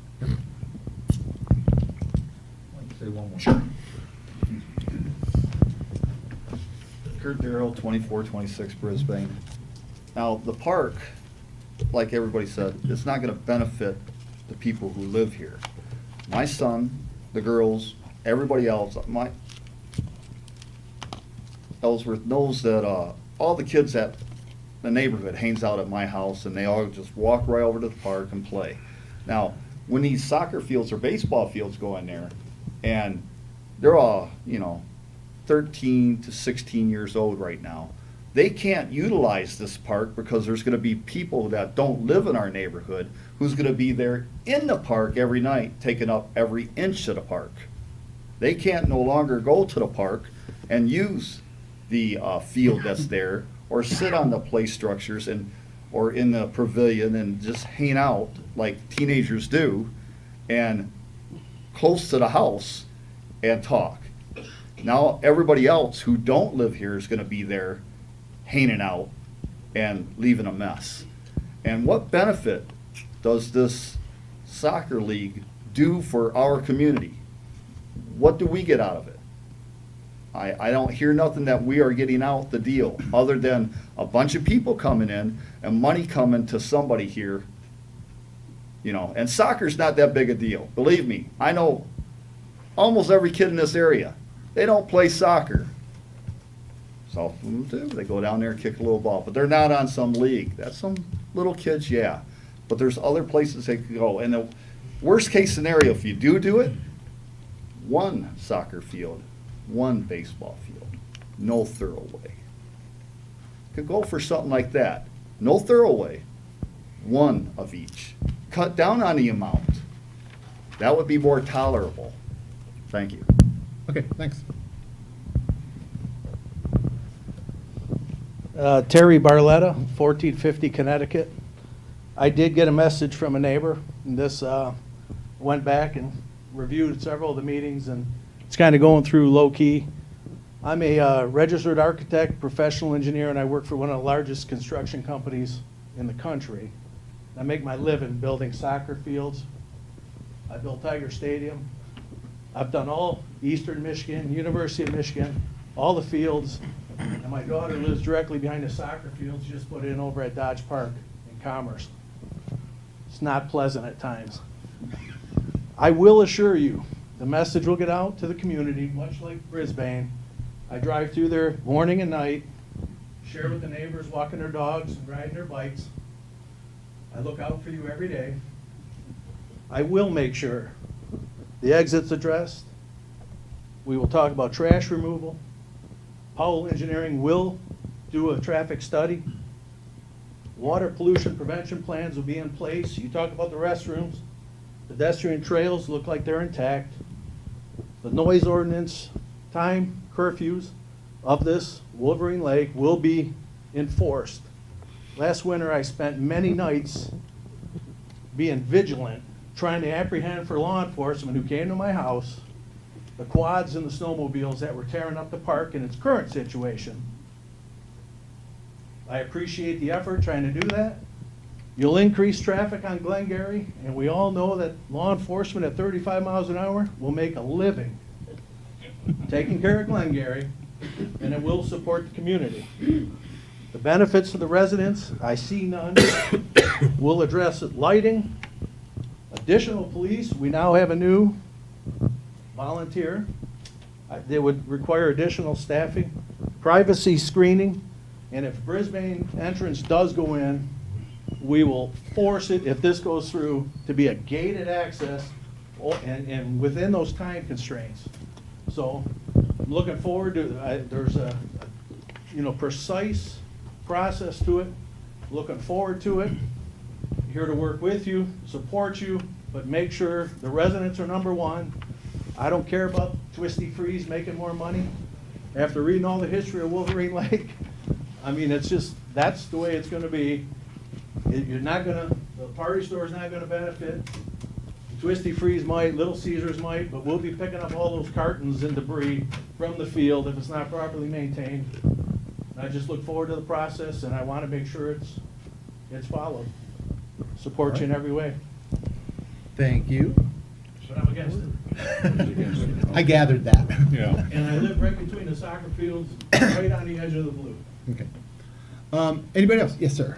Say one more. Sure. Kurt Darrell, 2426 Brisbane. Now, the park, like everybody said, it's not gonna benefit the people who live here. My son, the girls, everybody else, Ellsworth knows that all the kids at the neighborhood hangs out at my house, and they all just walk right over to the park and play. Now, when these soccer fields or baseball fields go in there, and they're all, 13 to 16 years old right now, they can't utilize this park because there's gonna be people that don't live in our neighborhood who's gonna be there in the park every night, taking up every inch of the park. They can't no longer go to the park and use the field that's there, or sit on the play structures or in the pavilion and just hang out like teenagers do, and close to the house and talk. Now, everybody else who don't live here is gonna be there hanging out and leaving a mess. And what benefit does this soccer league do for our community? What do we get out of it? I don't hear nothing that we are getting out the deal, other than a bunch of people coming in and money coming to somebody here. And soccer's not that big a deal. Believe me, I know almost every kid in this area. They don't play soccer. Some of them do. They go down there and kick a little ball, but they're not on some league. That's some little kids, yeah. But there's other places they can go. And Worst case scenario, if you do it, one soccer field, one baseball field, no thoroughway. Could go for something like that. No thoroughway, one of each. Cut down on the amount. That would be more tolerable. Thank you. Okay, thanks. Terry Barletta, 1450 Connecticut. I did get a message from a neighbor, and this went back and reviewed several of the meetings, and it's kind of going through low-key. I'm a registered architect, professional engineer, and I work for one of the largest construction companies in the country. I make my living building soccer fields. I built Tiger Stadium. I've done all Eastern Michigan, University of Michigan, all the fields, and my daughter lives directly behind the soccer fields just put in over at Dodge Park in Commerce. It's not pleasant at times. I will assure you, the message will get out to the community, much like Brisbane. I drive through there morning and night, share with the neighbors walking their dogs and riding their bikes. I look out for you every day. I will make sure the exit's addressed. We will talk about trash removal. Powell Engineering will do a traffic study. Water pollution prevention plans will be in place. You talk about the restrooms. Pedestrian trails look like they're intact. The noise ordinance, time curfews of this Wolverine Lake will be enforced. Last winter, I spent many nights being vigilant, trying to apprehend for law enforcement who came to my house the quads and the snowmobiles that were tearing up the park in its current situation. I appreciate the effort trying to do that. You'll increase traffic on Glengarry, and we all know that law enforcement at 35 miles an hour will make a living taking care of Glengarry, and it will support the community. The benefits to the residents, I see none. We'll address it, lighting, additional police. We now have a new volunteer. They would require additional staffing, privacy screening, and if Brisbane entrance does go in, we will force it, if this goes through, to be a gated access and within those time constraints. So I'm looking forward to, there's a precise process to it. Looking forward to it. Here to work with you, support you, but make sure the residents are number one. I don't care about Twisty Freeze making more money. After reading all the history of Wolverine Lake, I mean, it's just, that's the way it's gonna be. You're not gonna, the party store's not gonna benefit. Twisty Freeze might, Little Caesars might, but we'll be picking up all those cartons and debris from the field if it's not properly maintained. I just look forward to the process, and I want to make sure it's followed. Support you in every way. Thank you. But I'm against it. I gathered that. Yeah. And I live right between the soccer fields, right on the edge of the blue. Okay. Anybody else? Yes, sir.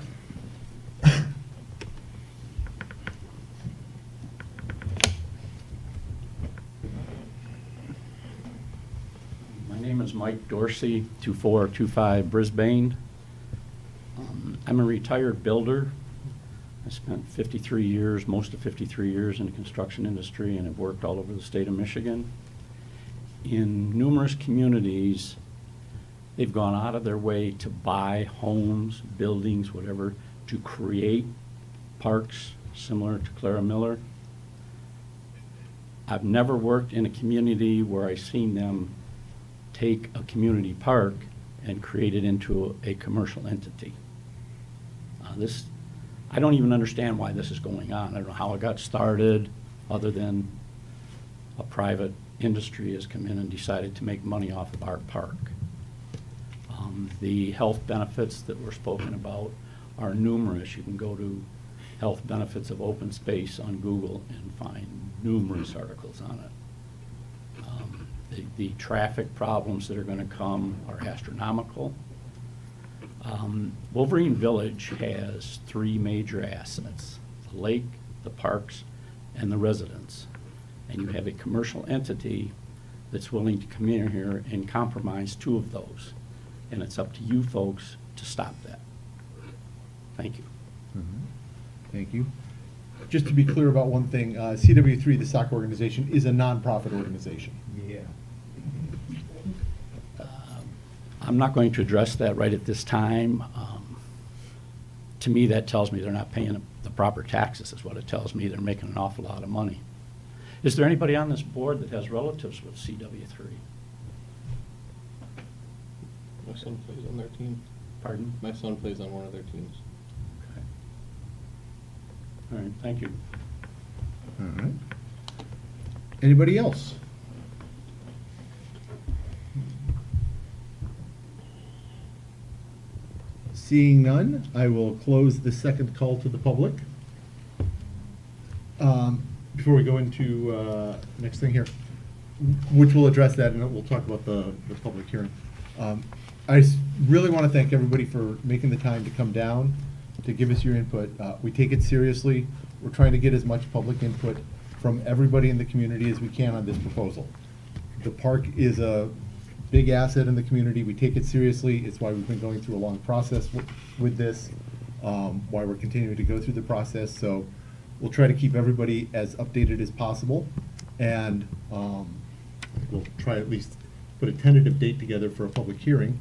My name is Mike Dorsey, 2425 Brisbane. I'm a retired builder. I spent 53 years, most of 53 years in the construction industry, and have worked all over the state of Michigan. In numerous communities, they've gone out of their way to buy homes, buildings, whatever, to create parks similar to Clara Miller. I've never worked in a community where I've seen them take a community park and create it into a commercial entity. I don't even understand why this is going on. I don't know how it got started, other than a private industry has come in and decided to make money off of our park. The health benefits that were spoken about are numerous. You can go to health benefits of open space on Google and find numerous articles on it. The traffic problems that are going to come are astronomical. Wolverine Village has three major assets: the lake, the parks, and the residents. And you have a commercial entity that's willing to come in here and compromise two of those. And it's up to you folks to stop that. Thank you. Thank you. just to be clear about one thing, CW3, the soccer organization, is a nonprofit organization. Yeah. I'm not going to address that right at this time. To me, that tells me they're not paying the proper taxes, is what it tells me. They're making an awful lot of money. Is there anybody on this board that has relatives with CW3? My son plays on their team. Pardon? My son plays on one of their teams. Okay. All right, thank you. All right. Anybody else? Seeing none, I will close the second call to the public. Before we go into next thing here, which will address that, and then we'll talk about the public hearing. Really want to thank everybody for making the time to come down, to give us your input. We take it seriously. We're trying to get as much public input from everybody in the community as we can on this proposal. The park is a big asset in the community. We take it seriously. It's why we've been going through a long process with this, why we're continuing to go through the process. So we'll try to keep everybody as updated as possible, and we'll try at least put a tentative date together for a public hearing.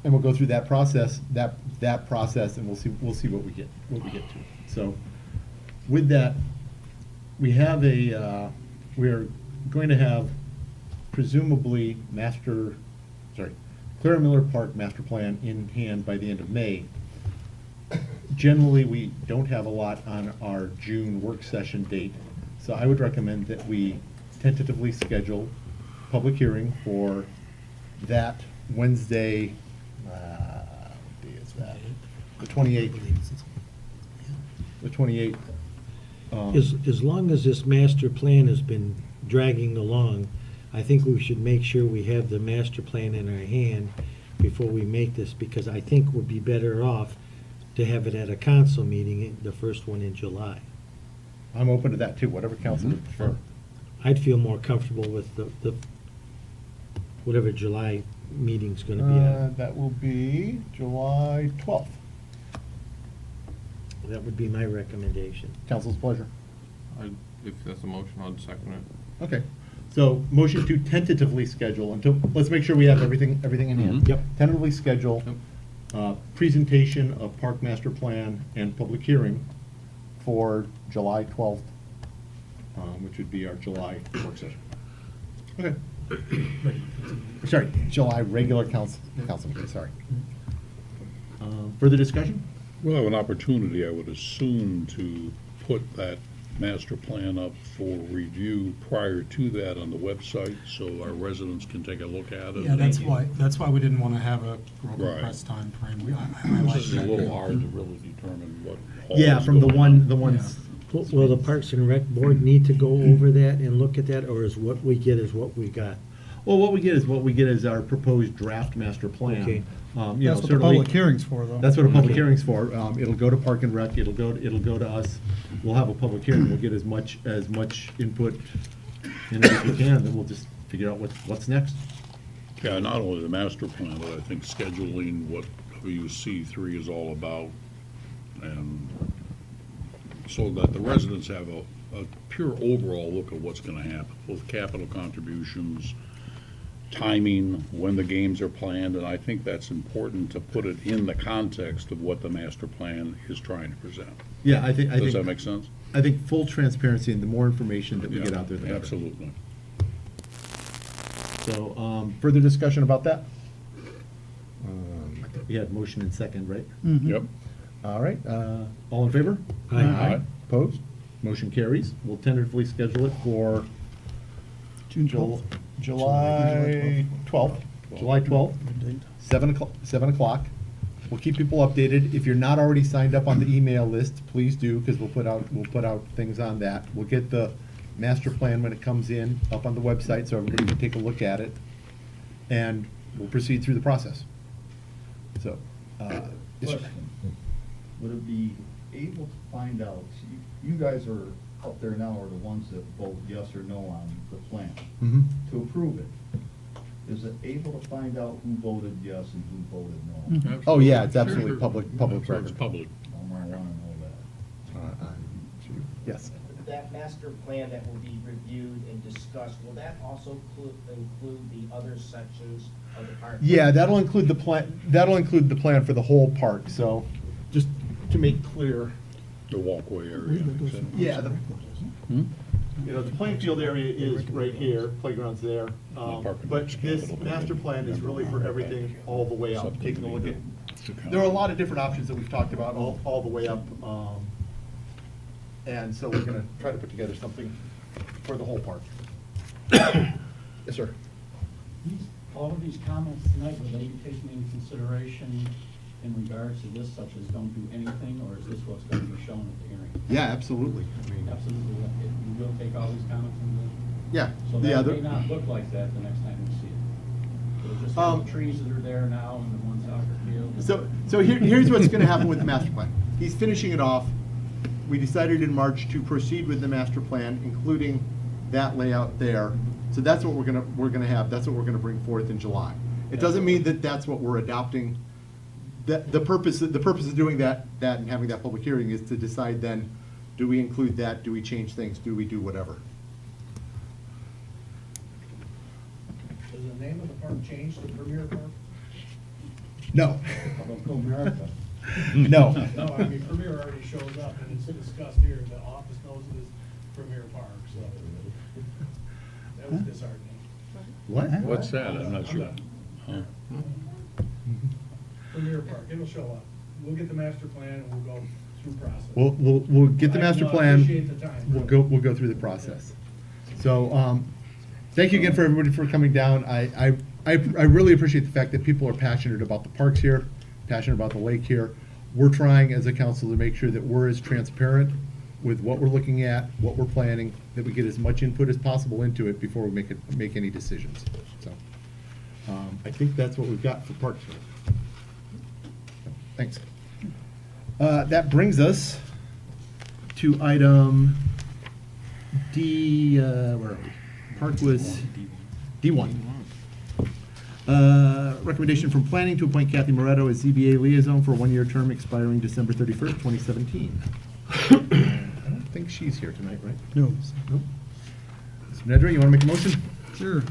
And we'll go through that process, that process, and we'll see what we get to. So, with that, we have we're going to have presumably Clara Miller Park master plan in hand by the end of May. Generally, we don't have a lot on our June work session date, so I would recommend that we tentatively schedule public hearing for that Wednesday. What day is that? The 28th. The 28th. As long as this master plan has been dragging along, I think we should make sure we have the master plan in our hand before we make this, because I think we'd be better off to have it at a council meeting, the first one in July. I'm open to that too, whatever council would prefer. I'd feel more comfortable with the whatever July meeting's gonna be at. That will be July 12th. That would be my recommendation. Council's pleasure. If that's a motion, I'd second it. Okay, so motion to tentatively schedule until, let's make sure we have everything in hand. Yep. Tentatively schedule, presentation of park master plan and public hearing for July 12th, which would be our July work session. Okay. Sorry, July regular council meeting, sorry. Further discussion? We'll have an opportunity, I would assume, to put that master plan up for review prior to that on the website, so our residents can take a look at it. Yeah, that's why we didn't want to have a real Right. compressed time frame. I like This is a that. little hard to really determine what. all Yeah, is from the going on. ones. Will the Parks and Rec Board need to go over that and look at that, or is what we get is what we got? Well, what we get is our proposed draft master plan. Okay. You know, That's what the certainly- public hearing's for, though. That's what a public Okay. hearing's for. It'll go to Park and Rec, it'll go to us. We'll have a public hearing, we'll get as much input in as we can, then we'll just figure out what's next. Yeah, not only the master plan, but I think scheduling what WC3 is all about, and so that the residents have a pure overall look at what's gonna happen, both capital contributions, timing, when the games are planned, and I think that's important to put it in the context of what the master plan is trying to present. Yeah, I think. Does that make sense? I think full transparency, and the more information that we get Yeah, out there, the better. Absolutely. So, further discussion about that? I think we had motion and second, right? Yep. All right, all in favor? Aye. Opposed? Motion carries. We'll tentatively schedule it for June 12th. July 12th. July 12th, 7 o'clock. We'll keep people updated. If you're not already signed up on the email list, please do, because we'll put out things on that. We'll get the master plan when it comes in up on the website, so everybody can take a look at it, and we'll proceed through the process. So, yes, sir. Question. Would it be able to find out, you guys are up there now are the ones that vote yes or no on the plan. Mhm. To approve it, is it able to find out who voted yes and who voted no? Oh, yeah, it's absolutely Sure. public Sure, record. It's public. I want to know that. Yes. That master plan that will be reviewed and discussed, will that also include the other sections of the park? Yeah, that'll include the plan for the whole park, so, just to make clear. The walkway area. Yeah, you know, the playing field area is right here, playground's there. But this master plan is really for everything all the way up, taking a look at, there are a lot of different options that we've talked about all the way up. And so we're gonna try to put together something for the whole park. Yes, sir. All of these comments tonight, will they be taken into consideration in regards to this, such as don't do anything, or is this what's going to be shown at the hearing? Yeah, absolutely. Absolutely, you will take all these comments into. Yeah. So Yeah, that may not look like that the next time we see it. It'll just have the trees that are there now and the one soccer field. So here's what's gonna happen with the master plan. He's finishing it off. We decided in March to proceed with the master plan, including that layout there. So that's what we're gonna have, that's what we're gonna bring forth in July. It doesn't mean that that's what we're adopting. The purpose of doing that and having that public hearing is to decide then, do we include that, do we change things, do we do whatever? Does the name of the park change to Premier Park? No. Comerica. No. No, I mean, Premier already shows up, and it's discussed here, the office knows it is Premier Park, so that was disheartening. What? What's that? I'm not sure. Premier Park, it'll show up. We'll get the master plan and we'll go through process. We'll get the master plan. Appreciate the time. We'll go through the process. So, thank you again for everybody for coming down. I really appreciate the fact that people are passionate about the parks here, passionate about the lake here. We're trying as a council to make sure that we're as transparent with what we're looking at, what we're planning, that we get as much input as possible into it before we make any decisions. So, I think that's what we've got for parks. Thanks. That brings us to item D, where are we? Park was D1. Recommendation from planning to appoint Kathy Moretto as ZBA liaison for a one-year term expiring December 31st, 2017. I don't think she's here tonight, right? No. Nope. Mr. Nedra, you want to make a motion? Sure.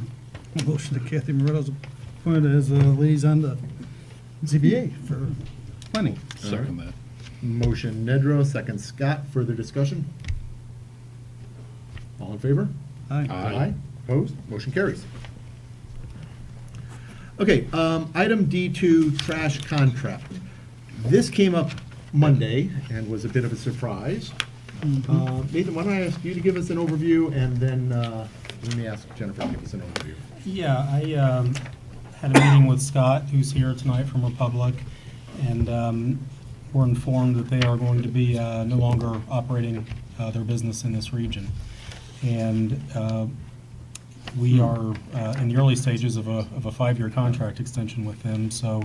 Motion to Kathy Moretto's appointed as a liaison to ZBA for planning. Second that. Motion Nedra, second Scott. Further discussion? All in favor? Aye. Aye. Opposed? Motion carries. Okay, item D2, trash contract. This came up Monday and was a bit of a surprise. Nathan, why don't I ask you to give us an overview, and then we may ask Jennifer to give us an overview. Yeah, I had a meeting with Scott, who's here tonight from Republic, and we're informed that they are going to be no longer operating their business in this region. And we are in the early stages of a 5-year contract extension with them, so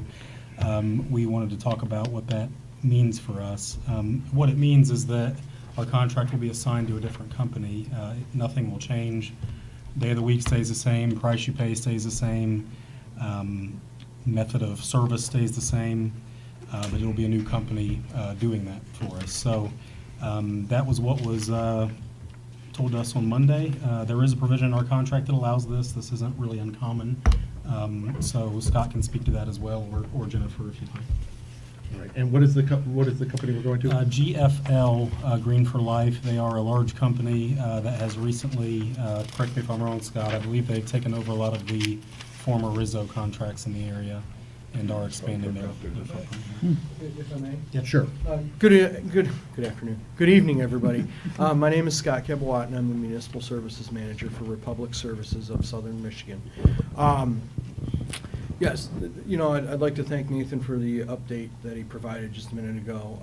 we wanted to talk about what that means for us. What it means is that our contract will be assigned to a different company. Nothing will change. Day of the week stays the same, price you pay stays the same, method of service stays the same, but it'll be a new company doing that for us. So that was what was told us on Monday. There is a provision in our contract that allows this. This isn't really uncommon. So Scott can speak to that as well, or Jennifer if you'd like. All right, and what is the company we're going to? GFL, Green for Life. They are a large company that has recently, correct me if I'm wrong, Scott, I believe they've taken over a lot of the former Rizzo contracts in the area and are expanding their footprint. If I may? Yeah, sure. Good afternoon. Good evening, everybody. My name is Scott Kebawat, and I'm the Municipal Services Manager for Republic Services of Southern Michigan. Yes, you know, I'd like to thank Nathan for the update that he provided just a minute ago.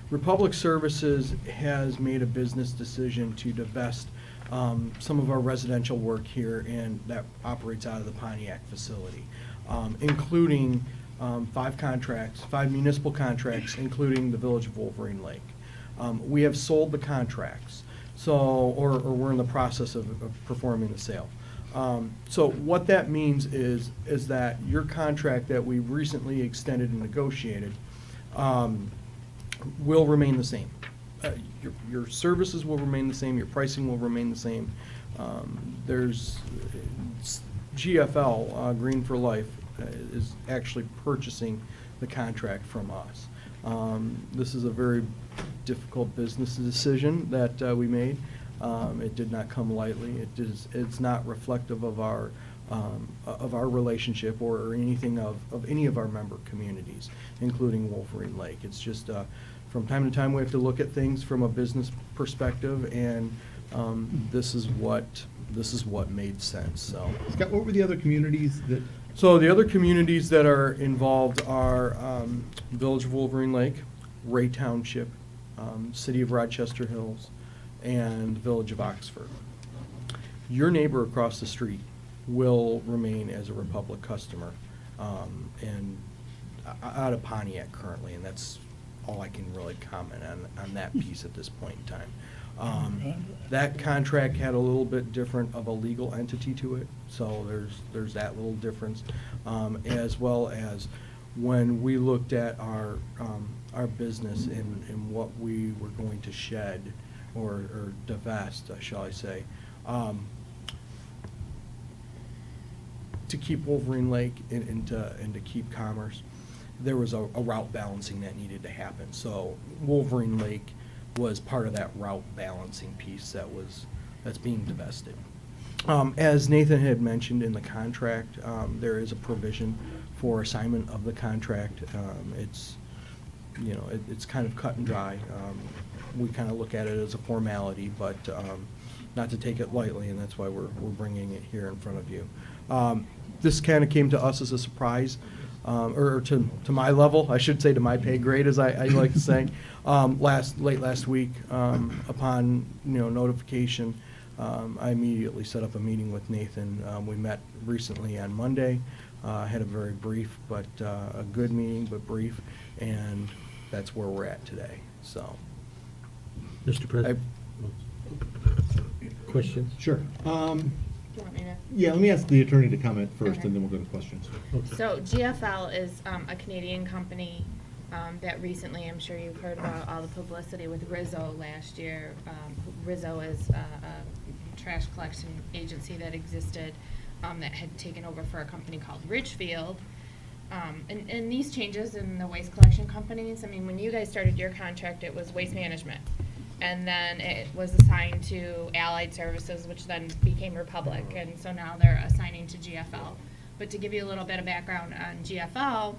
Republic Services has made a business decision to divest some of our residential work here, and that operates out of the Pontiac facility, including 5 municipal contracts, including the Village of Wolverine Lake. We have sold the contracts, or we're in the process of performing the sale. So what that means is that your contract that we recently extended and negotiated will remain the same. your services will remain the same, your pricing will remain the same. There's GFL, Green for Life, is actually purchasing the contract from us. This is a very difficult business decision that we made. It did not come lightly. It's not reflective of our relationship or anything of any of our member communities, including Wolverine Lake. It's just from time to time we have to look at things from a business perspective, and this is what made sense. So, Scott, what were the other communities that? So the other communities that are involved are Village of Wolverine Lake, Ray Township, City of Rochester Hills, and Village of Oxford. Your neighbor across the street will remain as a Republic customer, and out of Pontiac currently, and that's all I can really comment on that piece at this point in time. That contract had a little bit different of a legal entity to it, so there's that little difference, as well as when we looked at our business and what we were going to shed or divest, shall I say, to keep Wolverine Lake and to keep commerce, there was a route balancing that needed to happen. So Wolverine Lake was part of that route balancing piece that's being divested. As Nathan had mentioned in the contract, there is a provision for assignment of the contract. It's kind of cut and dry. We kind of look at it as a formality, but not to take it lightly, and that's why we're bringing it here in front of you. This kind of came to us as a surprise, or to my level, I should say, to my pay grade, as I like to say. Late last week, upon notification, I immediately set up a meeting with Nathan. We met recently on Monday, had a very brief, but a good meeting, but brief, and that's where we're at today. So, Mr. President? Questions? Sure. Do you want me to? Yeah, let me ask the attorney to comment first, and then we'll go to questions. So GFL is a Canadian company that recently, I'm sure you've heard about all the publicity with Rizzo last year. Rizzo is a trash collection agency that existed that had taken over for a company called Richfield. And these changes in the waste collection companies, I mean, when you guys started your contract, it was Waste Management. And then it was assigned to Allied Services, which then became Republic, and so now they're assigning to GFL. But to give you a little bit of background on GFL,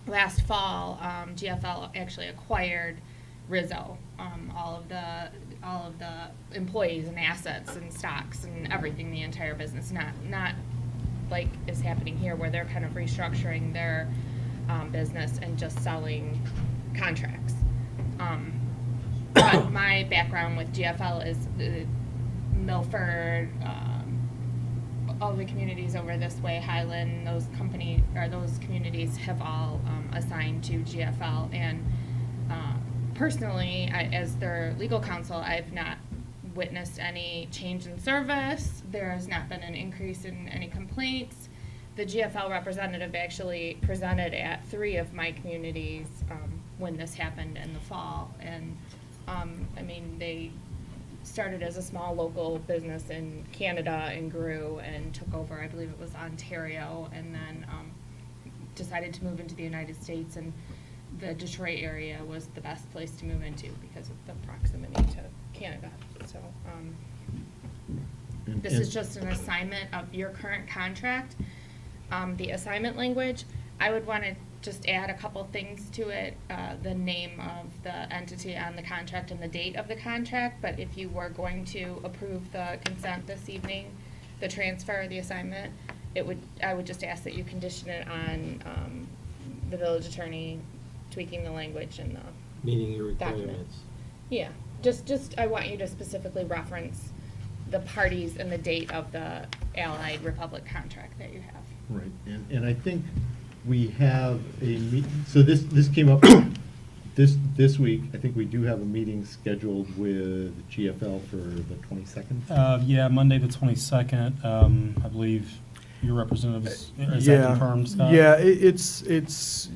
last fall, GFL actually acquired Rizzo, all of the employees and assets and stocks and everything, the entire business, not like is happening here where they're kind of restructuring their business and just selling contracts. But my background with GFL is Milford, all the communities over this way, Highland, those communities have all assigned to GFL. And personally, as their legal counsel, I've not witnessed any change in service. There has not been an increase in any complaints. The GFL representative actually presented at 3 of my communities when this happened in the fall. And I mean, they started as a small local business in Canada and grew and took over, I believe it was Ontario, and then decided to move into the United States, and the Detroit area was the best place to move into because of the proximity to Canada. So this is just an assignment of your current contract. The assignment language, I would want to just add a couple things to it, the name of the entity on the contract and the date of the contract, but if you were going to approve the consent this evening, the transfer, the assignment, I would just ask that you condition it on the village attorney tweaking the language in the Meeting your document. requirements. Yeah, just I want you to specifically reference the parties and the date of the Allied Republic contract that you have. Right, and I think we have a so this came up this week. I think we do have a meeting scheduled with GFL for the 22nd. Yeah, Monday the 22nd. I believe your representative is that confirmed, Scott? Yeah, it's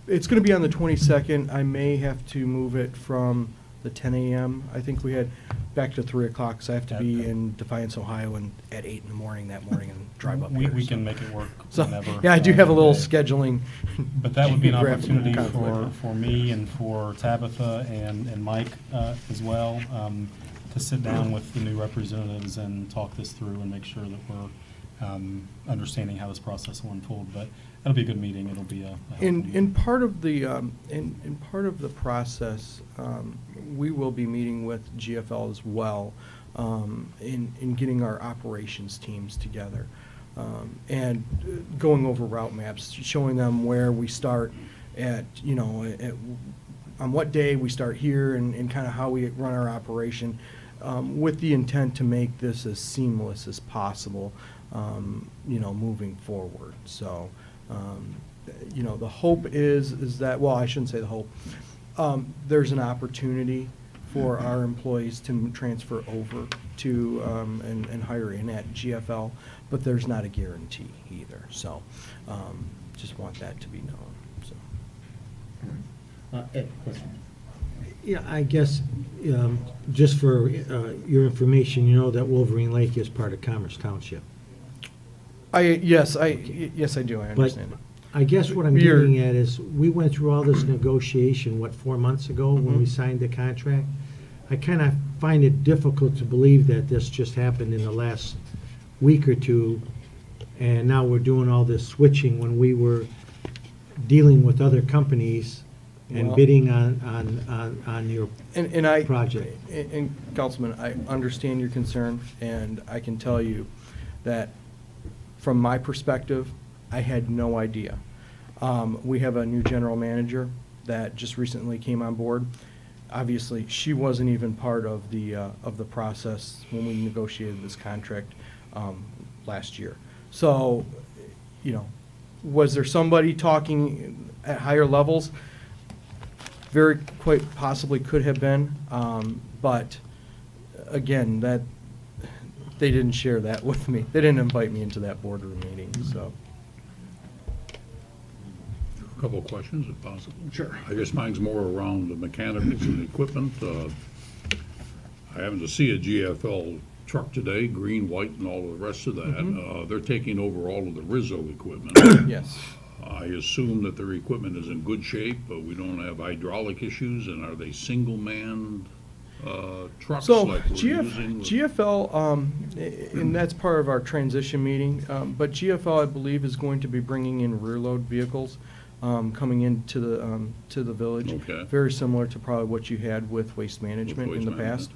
going to be on the 22nd. I may have to move it from the 10 a.m. I think we had back to 3 o'clock, because I have to be in Defiance, Ohio, and at 8 in the morning that morning and drive up here. We so. can make it work So, whenever. yeah, I do have a little day. scheduling. But that would be an geographical opportunity conflict. for me and for Tabitha and Mike as well, to sit down with the new representatives and talk this through and make sure that we're understanding how this process will unfold. But it'll be a good meeting. It'll be a helpful meeting. In part of the, in part of the process, we will be meeting with GFL as well, in getting our operations teams together. And going over route maps, showing them where we start at, on what day we start here and kind of how we run our operation, with the intent to make this as seamless as possible, moving forward. So, the hope is that, well, I shouldn't say the hope. There's an opportunity for our employees to transfer over to and hire in at GFL, but there's not a guarantee either. So, just want that to be known. So. Ed, question? Yeah, I guess, just for your information, you know that Wolverine Lake is part of Commerce Township. Yes, I do. I understand it. I guess what I'm You're- getting at is, we went through all this negotiation, 4 months ago, when we signed the contract? I kind of find it difficult to believe that this just happened in the last week or two, and now we're doing all this switching when we were dealing with other companies and Well- bidding on your And I, project. and Councilman, I understand your concern, and I can tell you that from my perspective, I had no idea. We have a new general manager that just recently came on board. Obviously, she wasn't even part of the process when we negotiated this contract last year. So, was there somebody talking at higher levels? Very quite possibly could have been, but again, that they didn't share that with me. They didn't invite me into that boardroom meeting, so. A couple of questions, if possible. Sure. I guess mine's more around the mechanicals and equipment. I happened to see a GFL truck today, green, white, and all the rest of that. They're taking over all of the Rizzo equipment. Yes. I assume that their equipment is in good shape, but we don't have hydraulic issues, and are they single-man trucks So like we're using? with- GFL, and that's part of our transition meeting, but GFL, I believe, is going to be bringing in rear load vehicles coming into the village. Okay. Very similar to probably what you had with Waste Management Waste in the Management.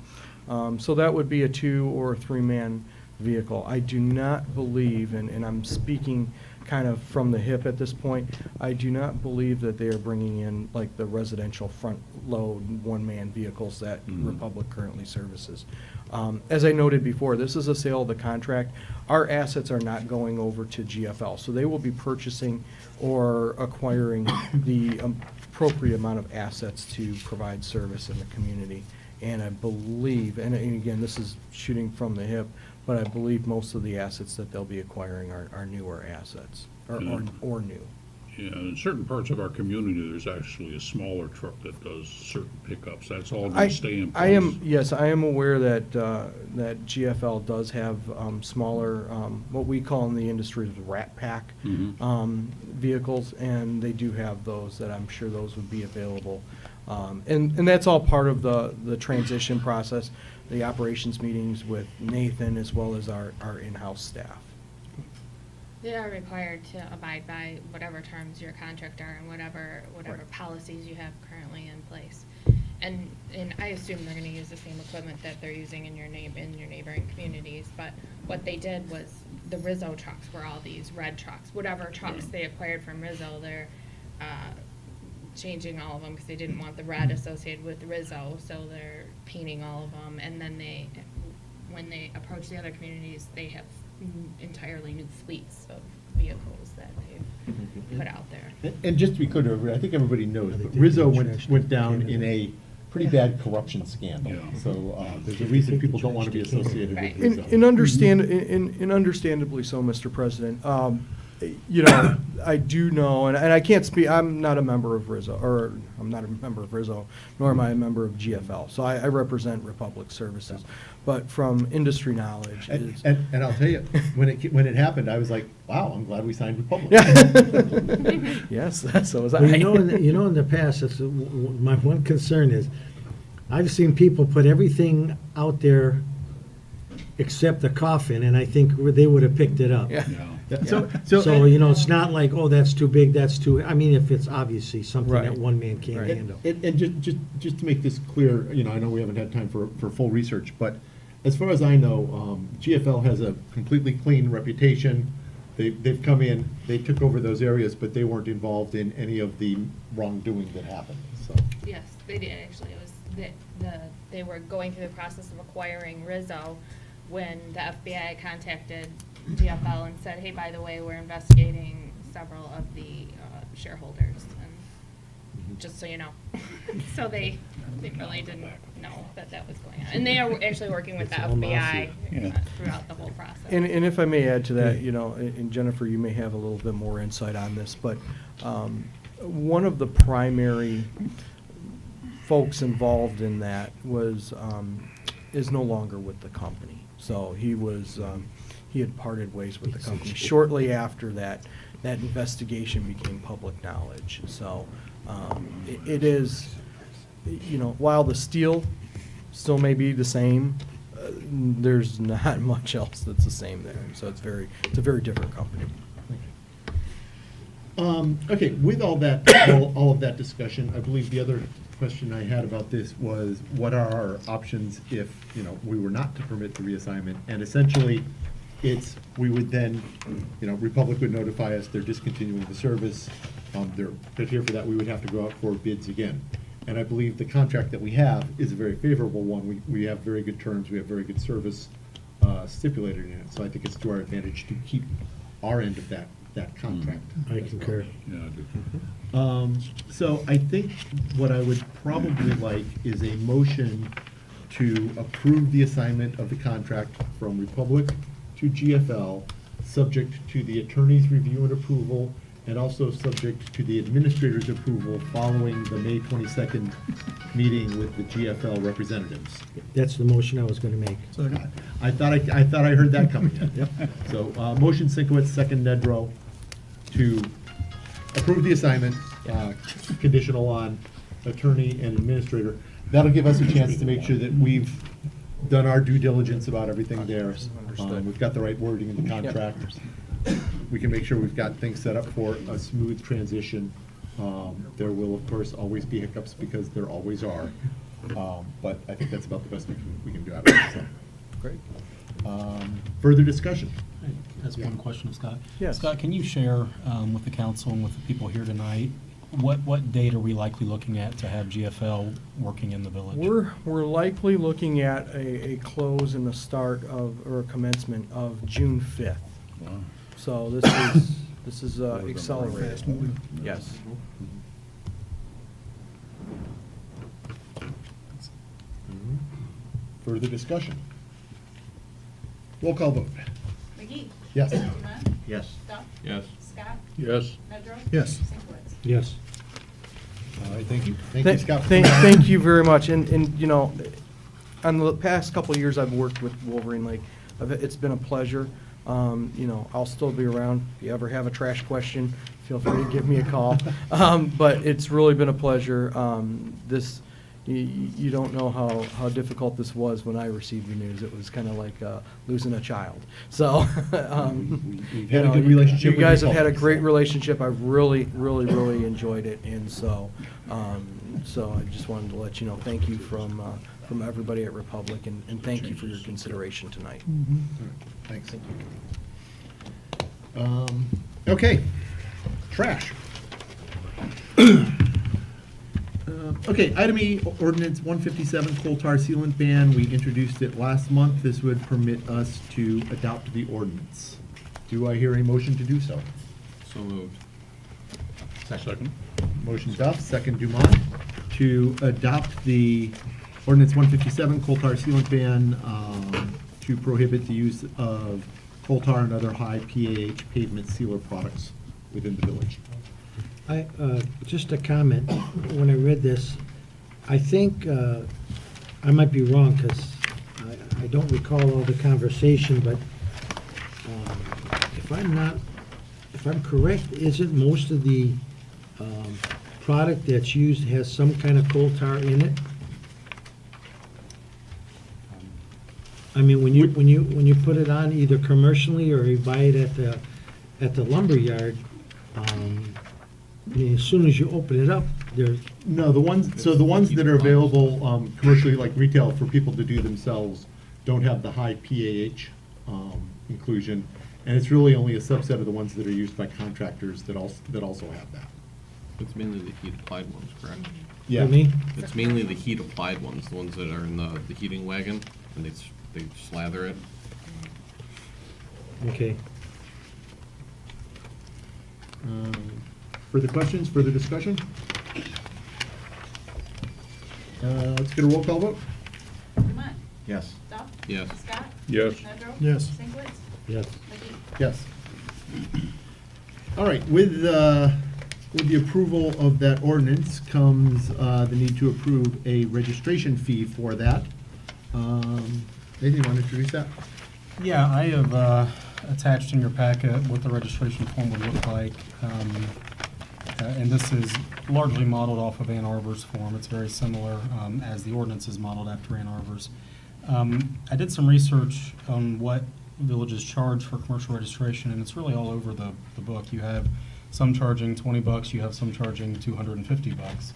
past. So that would be a 2 or 3-man vehicle. I do not believe, and I'm speaking kind of from the hip at this point, I do not believe that they are bringing in like the residential front load 1-man vehicles that Republic currently services. As I noted before, this is a sale of the contract. Our assets are not going over to GFL, so they will be purchasing or acquiring the appropriate amount of assets to provide service in the community. And I believe, and again, this is shooting from the hip, but I believe most of the assets that they'll be acquiring are newer assets, or new. Yeah, in certain parts of our community, there's actually a smaller truck that does certain pickups. That's all going to stay in place. Yes, I am aware that, that GFL does have smaller, what we call in the industry the rat pack vehicles, and they do have those that I'm sure those would be available. And that's all part of the transition process, the operations meetings with Nathan as well as our in-house staff. They are required to abide by whatever terms your contract are and whatever Right. policies you have currently in place. And I assume they're gonna use the same equipment that they're using in your neighboring communities, but what they did was, the Rizzo trucks were all these red trucks. Whatever trucks they acquired from Rizzo, they're, changing all of them because they didn't want the red associated with Rizzo, so they're painting all of them. And then when they approach the other communities, they have entirely new fleets of vehicles that they've put out there. And just to be clear, to everybody, I think everybody knows, but Rizzo went down in a pretty bad corruption scandal. Yeah. So there's a reason people don't want to be associated with Right. Rizzo. And understandably so, Mr. President. you know, I do know, and I can't speak, I'm not a member of Rizzo, or I'm not a member of Rizzo, nor am I a member of GFL. So I represent Republic Services. But from industry knowledge is. And I'll tell you, when it happened, I was like, wow, I'm glad we signed Republic. Yes, so was I. Well, you know, in the past, my one concern is, I've seen people put everything out there except the coffin, and I think they would have picked it up. Yeah. So, you know, it's not like, oh, that's too big, that's too, I mean, if it's obviously something Right. that one man can't handle. And just to make this clear, you know, I know we haven't had time for full research, but as far as I know, GFL has a completely clean reputation. They've come in, they took over those areas, but they weren't involved in any of the wrongdoing that happened, so. Yes, they did, actually. It was they were going through the process of acquiring Rizzo when the FBI contacted GFL and said, hey, by the way, we're investigating several of the shareholders, and just so you know. So they really didn't know that was going on. And they are actually working with the FBI throughout the whole process. And if I may add to that, you know, and Jennifer, you may have a little bit more insight on this, but one of the primary folks involved in that was, is no longer with the company. So he had parted ways with the company shortly after that investigation became public knowledge. So it is, you know, while the steel still may be the same, there's not much else that's the same there. So it's a very different company. Okay, with all that, all of that discussion, I believe the other question I had about this was, what are our options if, you know, we were not to permit the reassignment? And essentially, it's, we would then, you know, Republic would notify us they're discontinuing the service. But here for that, we would have to go out for bids again. And I believe the contract that we have is a very favorable one. We have very good terms, we have very good service stipulated in it. So I think it's to our advantage to keep our end of that contract. I concur. Yeah, I do. So I think what I would probably like is a motion to approve the assignment of the contract from Republic to GFL, subject to the attorney's review and approval, and also subject to the administrator's approval following the May 22nd meeting with the GFL representatives. That's the motion I was gonna make. I thought I heard that coming in. Yep. So, motion Sinkowitz, second Nedrow, to approve the assignment, conditional on attorney and administrator. That'll give us a chance to make sure that we've done our due diligence about everything there. We've got the right wording in the contract. We can make sure we've got things set up for a smooth transition. There will, of course, always be hiccups, because there always are. But I think that's about the best we can do out of it, so. Great. Further discussion? That's one question, Scott. Yes. Scott, can you share with the council and with the people here tonight, what date are we likely looking at to have GFL working in the village? We're likely looking at a close and a start of, or a commencement of June 5th. Wow. So this is accelerated. Yes. Further discussion? Roll call vote. McGee. Yes. Dumont. Yes. Duff. Yes. Scott. Yes. Nedrow. Yes. Sinkowitz. Yes. All right, thank you. Thank you, Scott. Thank you very much. And, you know, on the past couple of years I've worked with Wolverine Lake, it's been a pleasure. You know, I'll still be around. If you ever have a trash question, feel free to give me a call. But it's really been a pleasure. You don't know how difficult this was when I received the news. It was kind of like losing a child. So, We've had a good relationship you with guys your have had a folks. great relationship. I've really enjoyed it. And so, so I just wanted to let you know, thank you from everybody at Republic, and thank you for your consideration tonight. Thanks. Okay, trash. Okay, item E, ordinance 157, coal tar sealant ban. We introduced it last month. This would permit us to adopt the ordinance. Do I hear a motion to do so? So moved. Second. Motion Duff, second Dumont, to adopt the ordinance 157, coal tar sealant ban, to prohibit the use of coal tar and other high PAH pavement sealer products within the village. Just a comment, when I read this, I think, I might be wrong, because I don't recall all the conversation, but if I'm correct, isn't most of the product that's used has some kind of coal tar in it? I mean, when you put it on either commercially or you buy it at the lumber yard, I mean, as soon as you open it up, there's. No, the ones that are available commercially, like retail, for people to do themselves, don't have the high PAH inclusion, and it's really only a subset of the ones that are used by contractors that also have that. It's mainly the heat applied ones, correct? Yeah. Pardon me? It's mainly the heat applied ones, the ones that are in the heating wagon, and they slather it. Okay. Further questions, further discussion? Let's get a roll call vote. Dumont. Yes. Duff. Yes. Scott. Yes. Nedrow. Yes. Sinkwitz. Yes. McGee. Yes. All right, with the approval of that ordinance comes the need to approve a registration fee for that. Nathan, you want to introduce that? Yeah, I have attached in your packet what the registration form would look like. And this is largely modeled off of Ann Arbor's form. It's very similar as the ordinance is modeled after Ann Arbor's. I did some research on what villages charge for commercial registration, and it's really all over the book. You have some charging $20, you have some charging $250.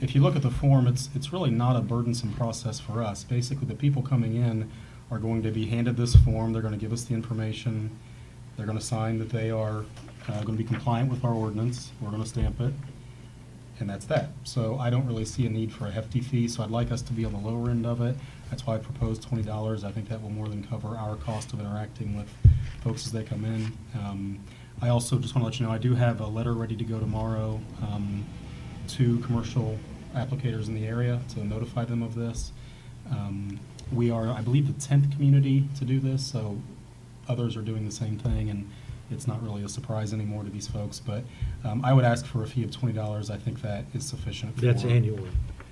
If you look at the form, it's really not a burdensome process for us. Basically, the people coming in are going to be handed this form, they're going to give us the information, they're going to sign that they are going to be compliant with our ordinance, we're going to stamp it, and that's that. So I don't really see a need for a hefty fee, so I'd like us to be on the lower end of it. That's why I proposed $20. I think that will more than cover our cost of interacting with folks as they come in. I also just want to let you know, I do have a letter ready to go tomorrow to commercial applicators in the area to notify them of this. We are, I believe, the 10th community to do this, so others are doing the same thing, and it's not really a surprise anymore to these folks, but I would ask for a fee of $20. I think that is sufficient. That's for- annually.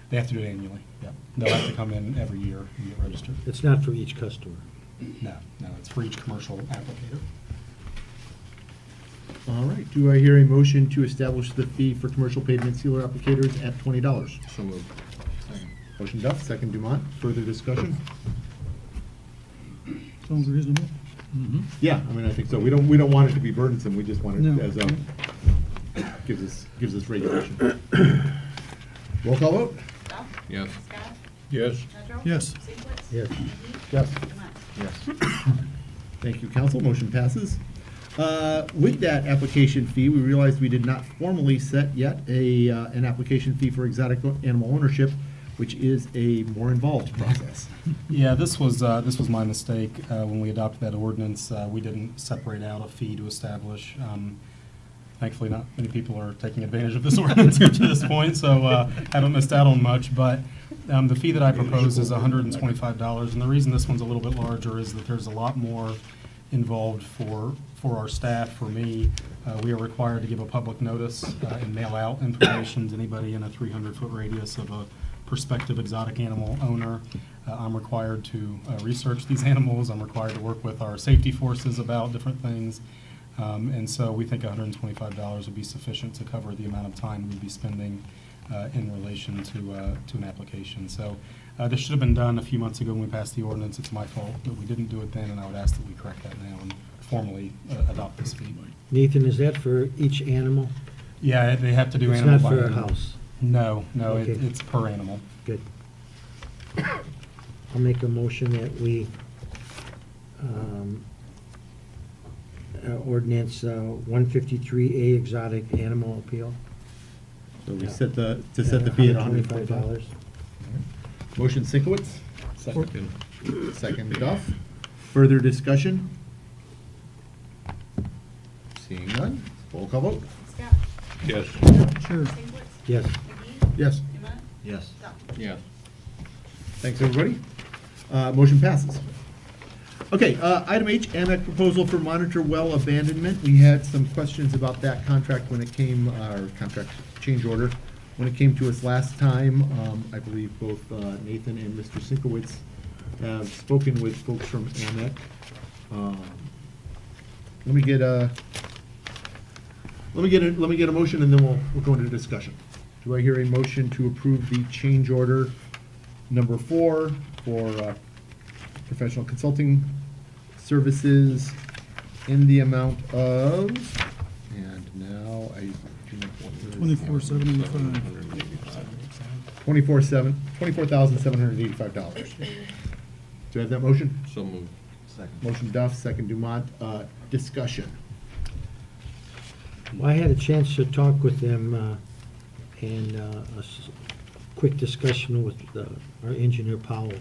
They have to do it annually, yeah. They'll have to come in every year and get registered. It's not for each customer. No, it's for each commercial applicator. All right, do I hear a motion to establish the fee for commercial pavement sealer applicators at $20? So moved. Motion Duff, second Dumont. Further discussion? Sounds reasonable. Yeah, I mean, I think so. We don't want it to be burdensome. We just want it as gives us regulation. Roll call vote? Duff. Yes. Scott. Yes. Nedrow. Yes. Sinkwitz. Yes. McGee. Yes. Dumont. Yes. Thank you, council. Motion passes. With that application fee, we realized we did not formally set yet an application fee for exotic animal ownership, which is a more involved process. Yeah, this was my mistake. When we adopted that ordinance, we didn't separate out a fee to establish. Thankfully, not many people are taking advantage of this ordinance up to this point, so haven't missed out on much. But the fee that I propose is $125, and the reason this one's a little bit larger is that there's a lot more involved for our staff, for me. We are required to give a public notice and mail out information to anybody in a 300-foot radius of a prospective exotic animal owner. I'm required to research these animals. I'm required to work with our safety forces about different things. And so we think $125 would be sufficient to cover the amount of time we'd be spending in relation to an application. So this should have been done a few months ago when we passed the ordinance. It's my fault that we didn't do it then, and I would ask that we correct that now and formally adopt this fee. Nathan, is that for each animal? Yeah, they have to do It's animal not by for a animal. house? No, Okay. it's per animal. Good. I'll make a motion that we ordinance 153A exotic animal appeal. So we set the fee at $125. $125. Motion Sinkowitz? Second. Second Duff. Further discussion? Seeing none, roll call vote? Scott. Yes. Sure. Sinkwitz. Yes. McGee. Yes. Dumont. Yes. Duff. Yes. Thanks, everybody. Motion passes. Okay, item H, AMAC proposal for monitor well abandonment. We had some questions about that contract when it came, or contract change order, when it came to us last time. I believe both Nathan and Mr. Sinkowitz have spoken with folks from AMAC. Let me get a motion, and then we'll go into discussion. Do I hear a motion to approve the change order number 4 for professional consulting services in the amount of, and now I do not want to. $24,785. Do I have that motion? So moved. Motion Duff, second Dumont. Discussion. Well, I had a chance to talk with them, and quick discussion with our engineer Powell.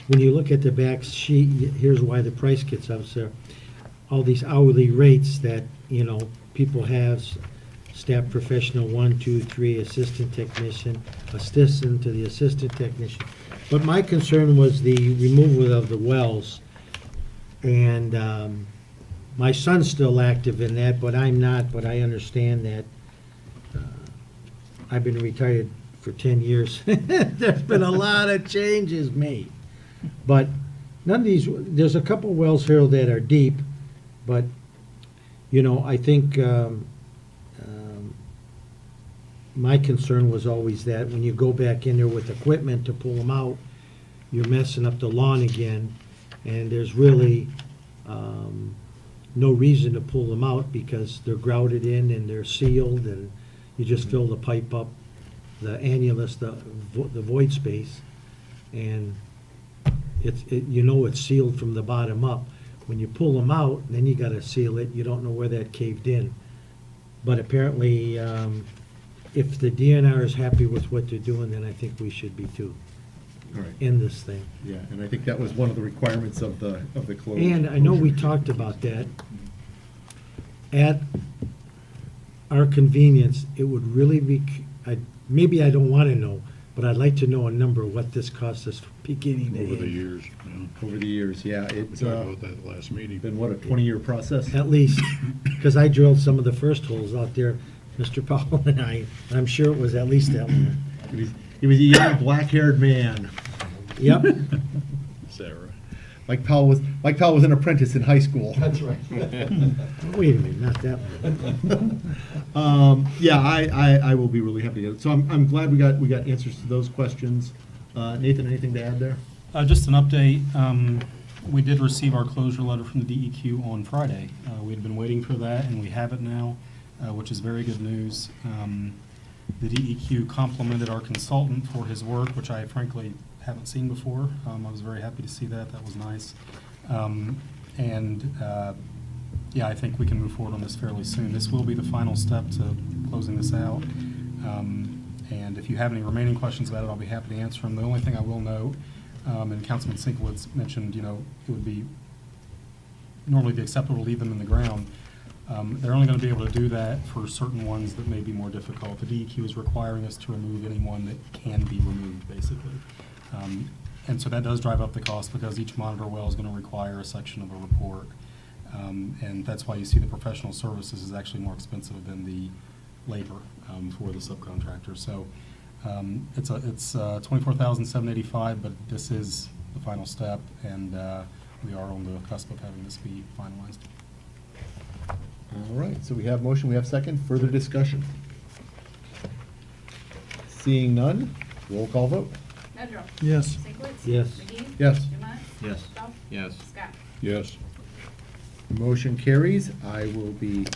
When you look at the back sheet, here's why the price gets up, sir. All these hourly rates that, people have, staff professional 1, 2, 3, assistant technician, assistant to the assistant technician. But my concern was the removal of the wells. And my son's still active in that, but I'm not, but I understand that. I've been retired for 10 years. There's been a lot of changes made. But none of these, there's a couple wells here that are deep, but, I think my concern was always that when you go back in there with equipment to pull them out, you're messing up the lawn again, and there's really no reason to pull them out because they're grouted in and they're sealed, and you just fill the pipe up, the annulus, the void space, and it's sealed from the bottom up. When you pull them out, then you gotta seal it. You don't know where that caved in. But apparently, if the DNR is happy with what they're doing, then I think we should be too. All right. In this thing. Yeah, and I think that was one of the requirements of the closure. And I know we talked about that. At our convenience, it would really be, maybe I don't want to know, but I'd like to know a number of what this cost us from beginning to end. Over the years. Over the years, yeah. We It's talked about that last meeting. been, what, a 20-year process? At least, because I drilled some of the first holes out there, Mr. Powell and I'm sure it was at least that one. He was a young, black-haired man. Yep. Sarah. Mike Powell was an apprentice in high school. That's right. Wait a minute, not that one. Yeah, I will be really happy to get it. So I'm glad we got answers to those questions. Nathan, anything to add there? Just an update. We did receive our closure letter from the DEQ on Friday. We had been waiting for that, and we have it now, which is very good news. The DEQ complimented our consultant for his work, which I frankly haven't seen before. I was very happy to see that. That was nice. Yeah, I think we can move forward on this fairly soon. This will be the final step to closing this out. And if you have any remaining questions about it, I'll be happy to answer them. The only thing I will note, and Councilman Sinkowitz mentioned, it would be normally be acceptable to leave them in the ground. They're only going to be able to do that for certain ones that may be more difficult. The DEQ is requiring us to remove any one that can be removed, basically. And so that does drive up the cost because each monitor well is going to require a section of a report. And that's why you see the professional services is actually more expensive than the labor for the subcontractor. So it's $24,785, but this is the final step, and we are on the cusp of having this be finalized. All right, so we have motion, we have second. Further discussion? Seeing none, roll call vote. Nedrow. Yes. Sinkwitz. Yes. McGee. Yes. Dumont. Yes. Duff. Yes. Scott. Yes. Motion carries. I will be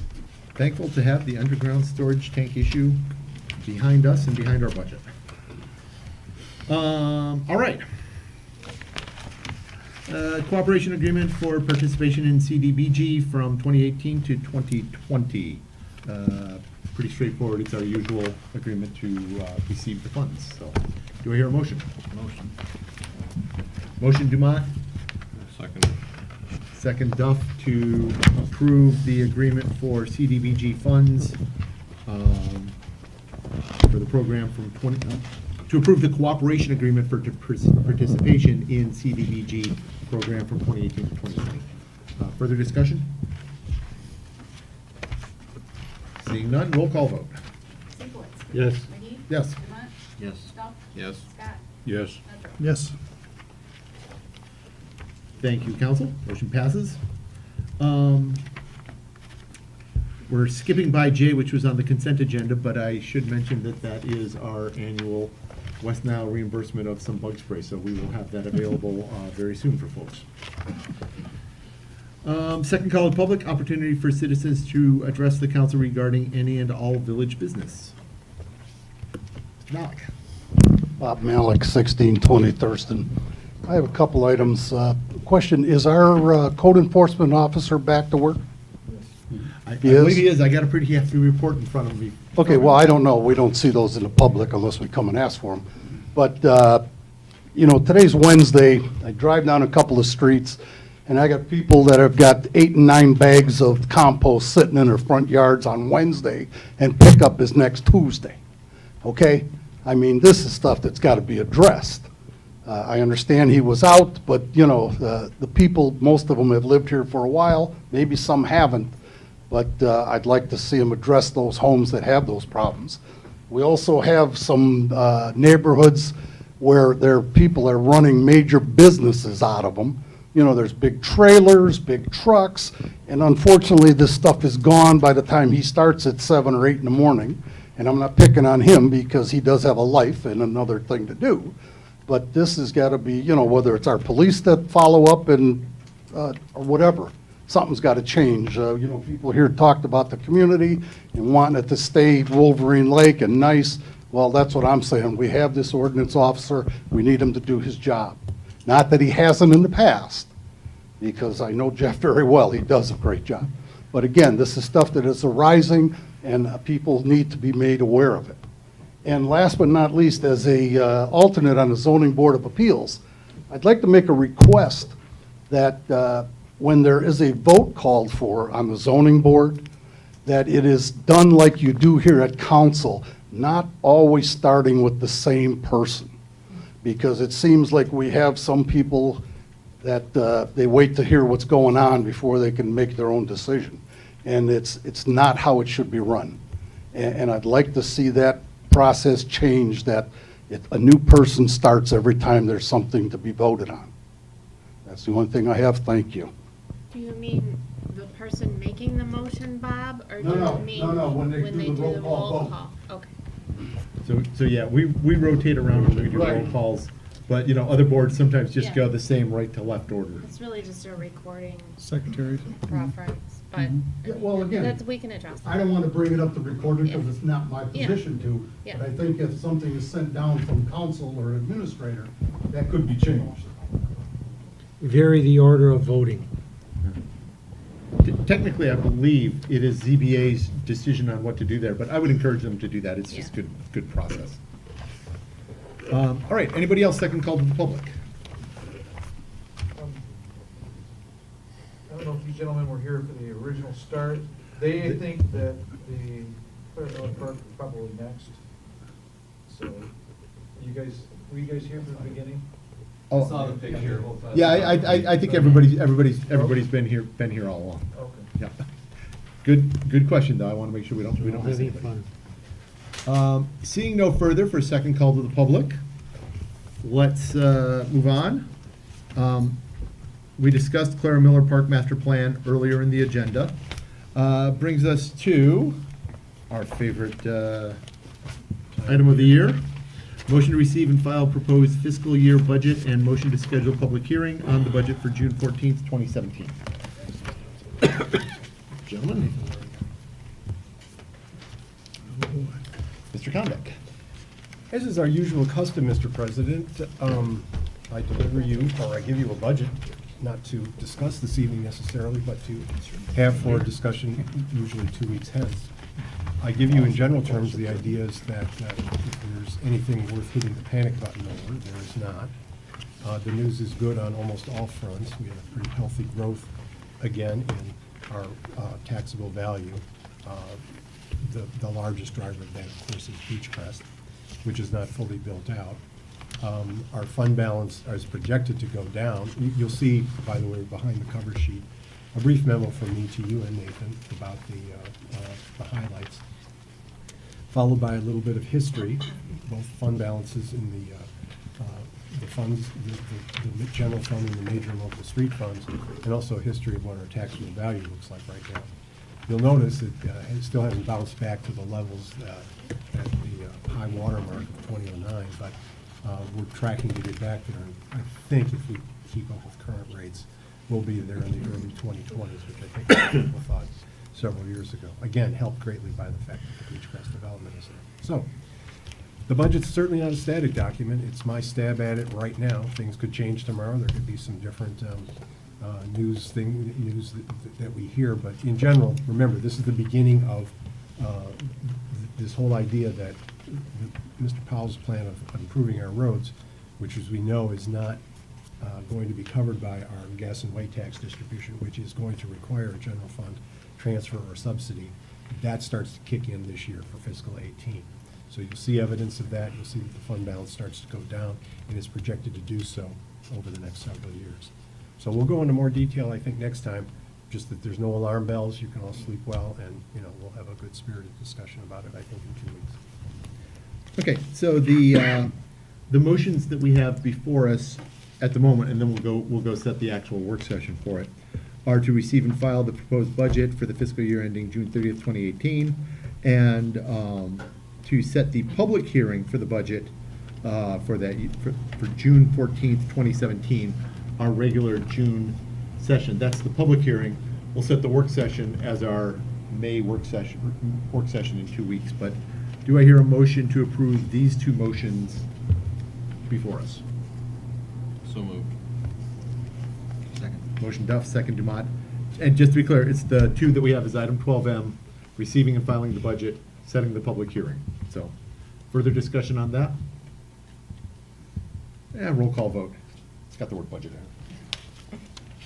thankful to have the underground storage tank issue behind us and behind our budget. All right. Cooperation agreement for participation in CDBG from 2018 to 2020. Pretty straightforward. It's our usual agreement to receive the funds. So, do I hear a motion? Motion. Motion Dumont, Second. second Duff to approve the agreement for CDBG funds for the program from to approve the cooperation agreement for participation in CDBG program from 2018 to 2020. Further discussion? Seeing none, roll call vote. Singleton. Yes. McGee. Yes. Lamont. Yes. Stumpf. Yes. Scott. Yes. Medford. Yes. Thank you, council. Motion passes. We're skipping by J, which was on the consent agenda, but I should mention that that is our annual West Nile reimbursement of some bug spray, so we will have that available very soon for folks. Second call of public, opportunity for citizens to address the council regarding any and all village business. Mr. Malik. Bob Malik, 1620 Thurston. I have a couple items. Question, is our code enforcement officer back to work? I He is? believe he is. I got a pretty hefty report in front of me. Okay, well, I don't know. We don't see those in the public unless we come and ask for them. But, you know, today's Wednesday. I drive down a couple of streets, and I got people that have got 8 and 9 bags of compost sitting in their front yards on Wednesday, and pickup is next Tuesday. Okay? I mean, this is stuff that's got to be addressed. I understand he was out, but, you know, the people, most of them have lived here for a while. Maybe some haven't. But I'd like to see them address those homes that have those problems. We also have some neighborhoods where their people are running major businesses out of them. You know, there's big trailers, big trucks, and unfortunately, this stuff is gone by the time he starts at 7 or 8 in the morning. And I'm not picking on him because he does have a life and another thing to do. But this has got to be, you know, whether it's our police that follow up and, or whatever. Something's got to change. You know, people here talked about the community and wanting it to stay Wolverine Lake and nice. Well, that's what I'm saying. We have this ordinance officer. We need him to do his job. Not that he hasn't in the past, because I know Jeff very well. He does a great job. But again, this is stuff that is arising, and people need to be made aware of it. And last but not least, as a alternate on the Zoning Board of Appeals, I'd like to make a request that when there is a vote called for on the zoning board, that it is done like you do here at council, not always starting with the same person. Because it seems like we have some people that they wait to hear what's going on before they can make their own decision. And it's not how it should be run. And I'd like to see that process change, that a new person starts every time there's something to be voted on. That's the only thing I have. Thank you. Do you mean the person making the motion, Bob, or do No, you mean no, when they do the roll the call roll vote. call? Okay. So yeah, we rotate around when we do roll Right. calls, but, you know, other boards sometimes just Yeah. go the same right to left order. It's really just a recording Secretary. preference, but Yeah, well, again, that's, we can address I that. don't want to bring it up to recorder because Yeah. it's not my Yeah. position to. Yeah. But I think if something is sent down from council or administrator, that could be changed. Vary the order of voting. Technically, I believe it is ZBA's decision on what to do there, but I would encourage them to do that. It's just good process. All right, anybody else second call to the public? I don't know if you gentlemen were here for the original start. They think that the Clara Miller Park is probably next. So, were you guys here from the beginning? Oh, Saw the picture. Yeah, I think everybody's been here all along. Okay. Yeah. Good question, though. I want to make sure we don't miss Having anybody. fun. Seeing no further for second call to the public, let's move on. We discussed Clara Miller Park Master Plan earlier in the agenda. Brings us to our favorite item of the year. Motion to receive and file proposed fiscal year budget and motion to schedule public hearing on the budget for June 14th, 2017. Gentlemen. Mr. Condek. As is our usual custom, Mr. President, I deliver you, or I give you a budget, not to discuss this evening necessarily, but to have for discussion usually 2 weeks hence. I give you in general terms the idea is that if there's anything worth hitting the panic button over, there is not. The news is good on almost all fronts. We have a pretty healthy growth again in our taxable value. The largest driver of that, of course, is Beechcrest. which is not fully built out. Our fund balance is projected to go down. You'll see, by the way, behind the cover sheet, a brief memo from me to you and Nathan about the highlights, followed by a little bit of history, both fund balances in the funds, the general fund and the major local street funds, and also a history of what our taxable value looks like right now. You'll notice that it still hasn't bounced back to the levels at the high water mark of 2009, but we're tracking to get back there. And I think if we keep up with current rates, we'll be there in the early 2020s, which I think people thought several years ago. Again, helped greatly by the fact that the Beachcrest development is there. So, the budget's certainly not a static document. It's my stab at it right now. Things could change tomorrow. There could be some different news that we hear. But in general, remember, this is the beginning of this whole idea that Mr. Powell's plan of improving our roads, which as we know is not going to be covered by our gas and white tax distribution, which is going to require a general fund transfer or subsidy. That starts to kick in this year for fiscal 18. So you'll see evidence of that. You'll see that the fund balance starts to go down and is projected to do so over the next several years. So we'll go into more detail, I think, next time, just that there's no alarm bells. You can all sleep well, and, you know, we'll have a good spirited discussion about it, I think, in 2 weeks. Okay, so the motions that we have before us at the moment, and then we'll go set the actual work session for it, are to receive and file the proposed budget for the fiscal year ending June 30th, 2018, and to set the public hearing for the budget for June 14th, 2017, our regular June session. That's the public hearing. We'll set the work session as our May work session in 2 weeks. But do I hear a motion to approve these two motions before us? So moved. Second. Motion Duff, second Dumont. And just to be clear, it's the two that we have as item 12M, receiving and filing the budget, setting the public hearing. So, further discussion on that? Yeah, roll call vote. It's got the word budget in it.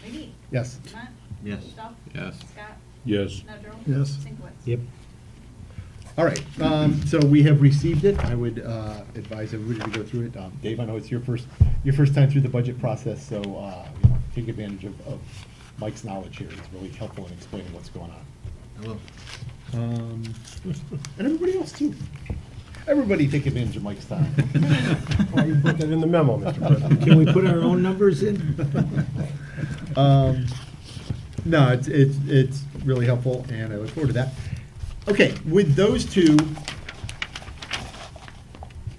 McGee. Yes. Dumont. Yes. Duff. Yes. Scott. Yes. Nedrow. Yes. Sinkowitz. Yep. All right, so we have received it. I would advise everybody to go through it. Dave, I know it's your first time through the budget process, so you know, take advantage of Mike's knowledge here. It's really helpful in explaining what's going on. I will. And everybody else too. Everybody take advantage of Mike's time. Well, you put that in the memo, Mr. President. Can we put our own numbers in? No, it's really helpful, and I look forward to that. Okay, with those two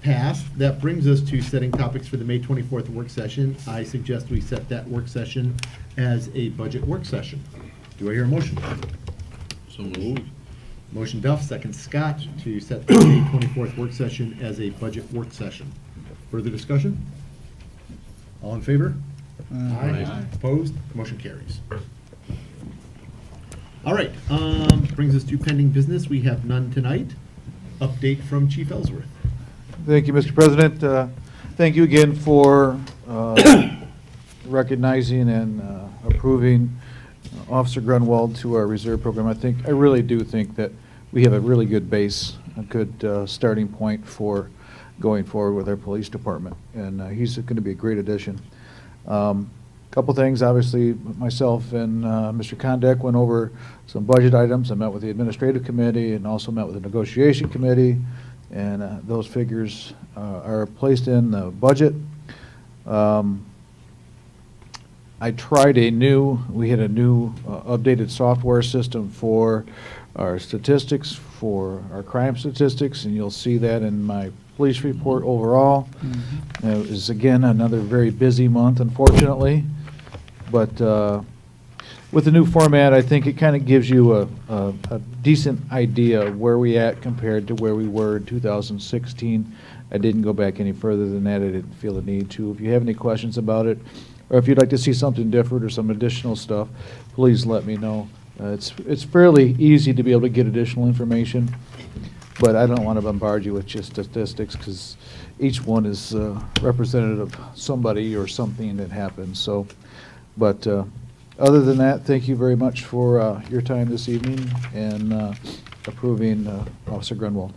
passed, that brings us to setting topics for the May 24th work session. I suggest we set that work session as a budget work session. Do I hear a motion? So moved. Motion Duff, second Scott, to set the May 24th work session as a budget work session. Further discussion? All in favor? Aye. Opposed? Motion carries. All right, brings us to pending business. We have none tonight. Update from Chief Ellsworth. Thank you, Mr. President. Thank you again for recognizing and approving Officer Grunwald to our reserve program. I really do think that we have a really good base, a good starting point for going forward with our police department, and he's going to be a great addition. Couple things, obviously, myself and Mr. Kondek went over some budget items. I met with the administrative committee and also met with the negotiation committee, and those figures are placed in the budget. I tried we had a new updated software system for our statistics, for our crime statistics, and you'll see that in my police report overall. It was, again, another very busy month, unfortunately. But with the new format, I think it kind of gives you a decent idea of where we at compared to where we were in 2016. I didn't go back any further than that. I didn't feel the need to. If you have any questions about it, or if you'd like to see something different or some additional stuff, please let me know. It's fairly easy to be able to get additional information, but I don't want to bombard you with just statistics because each one is representative of somebody or something that happened. So, but other than that, thank you very much for your time this evening and approving Officer Grunwald.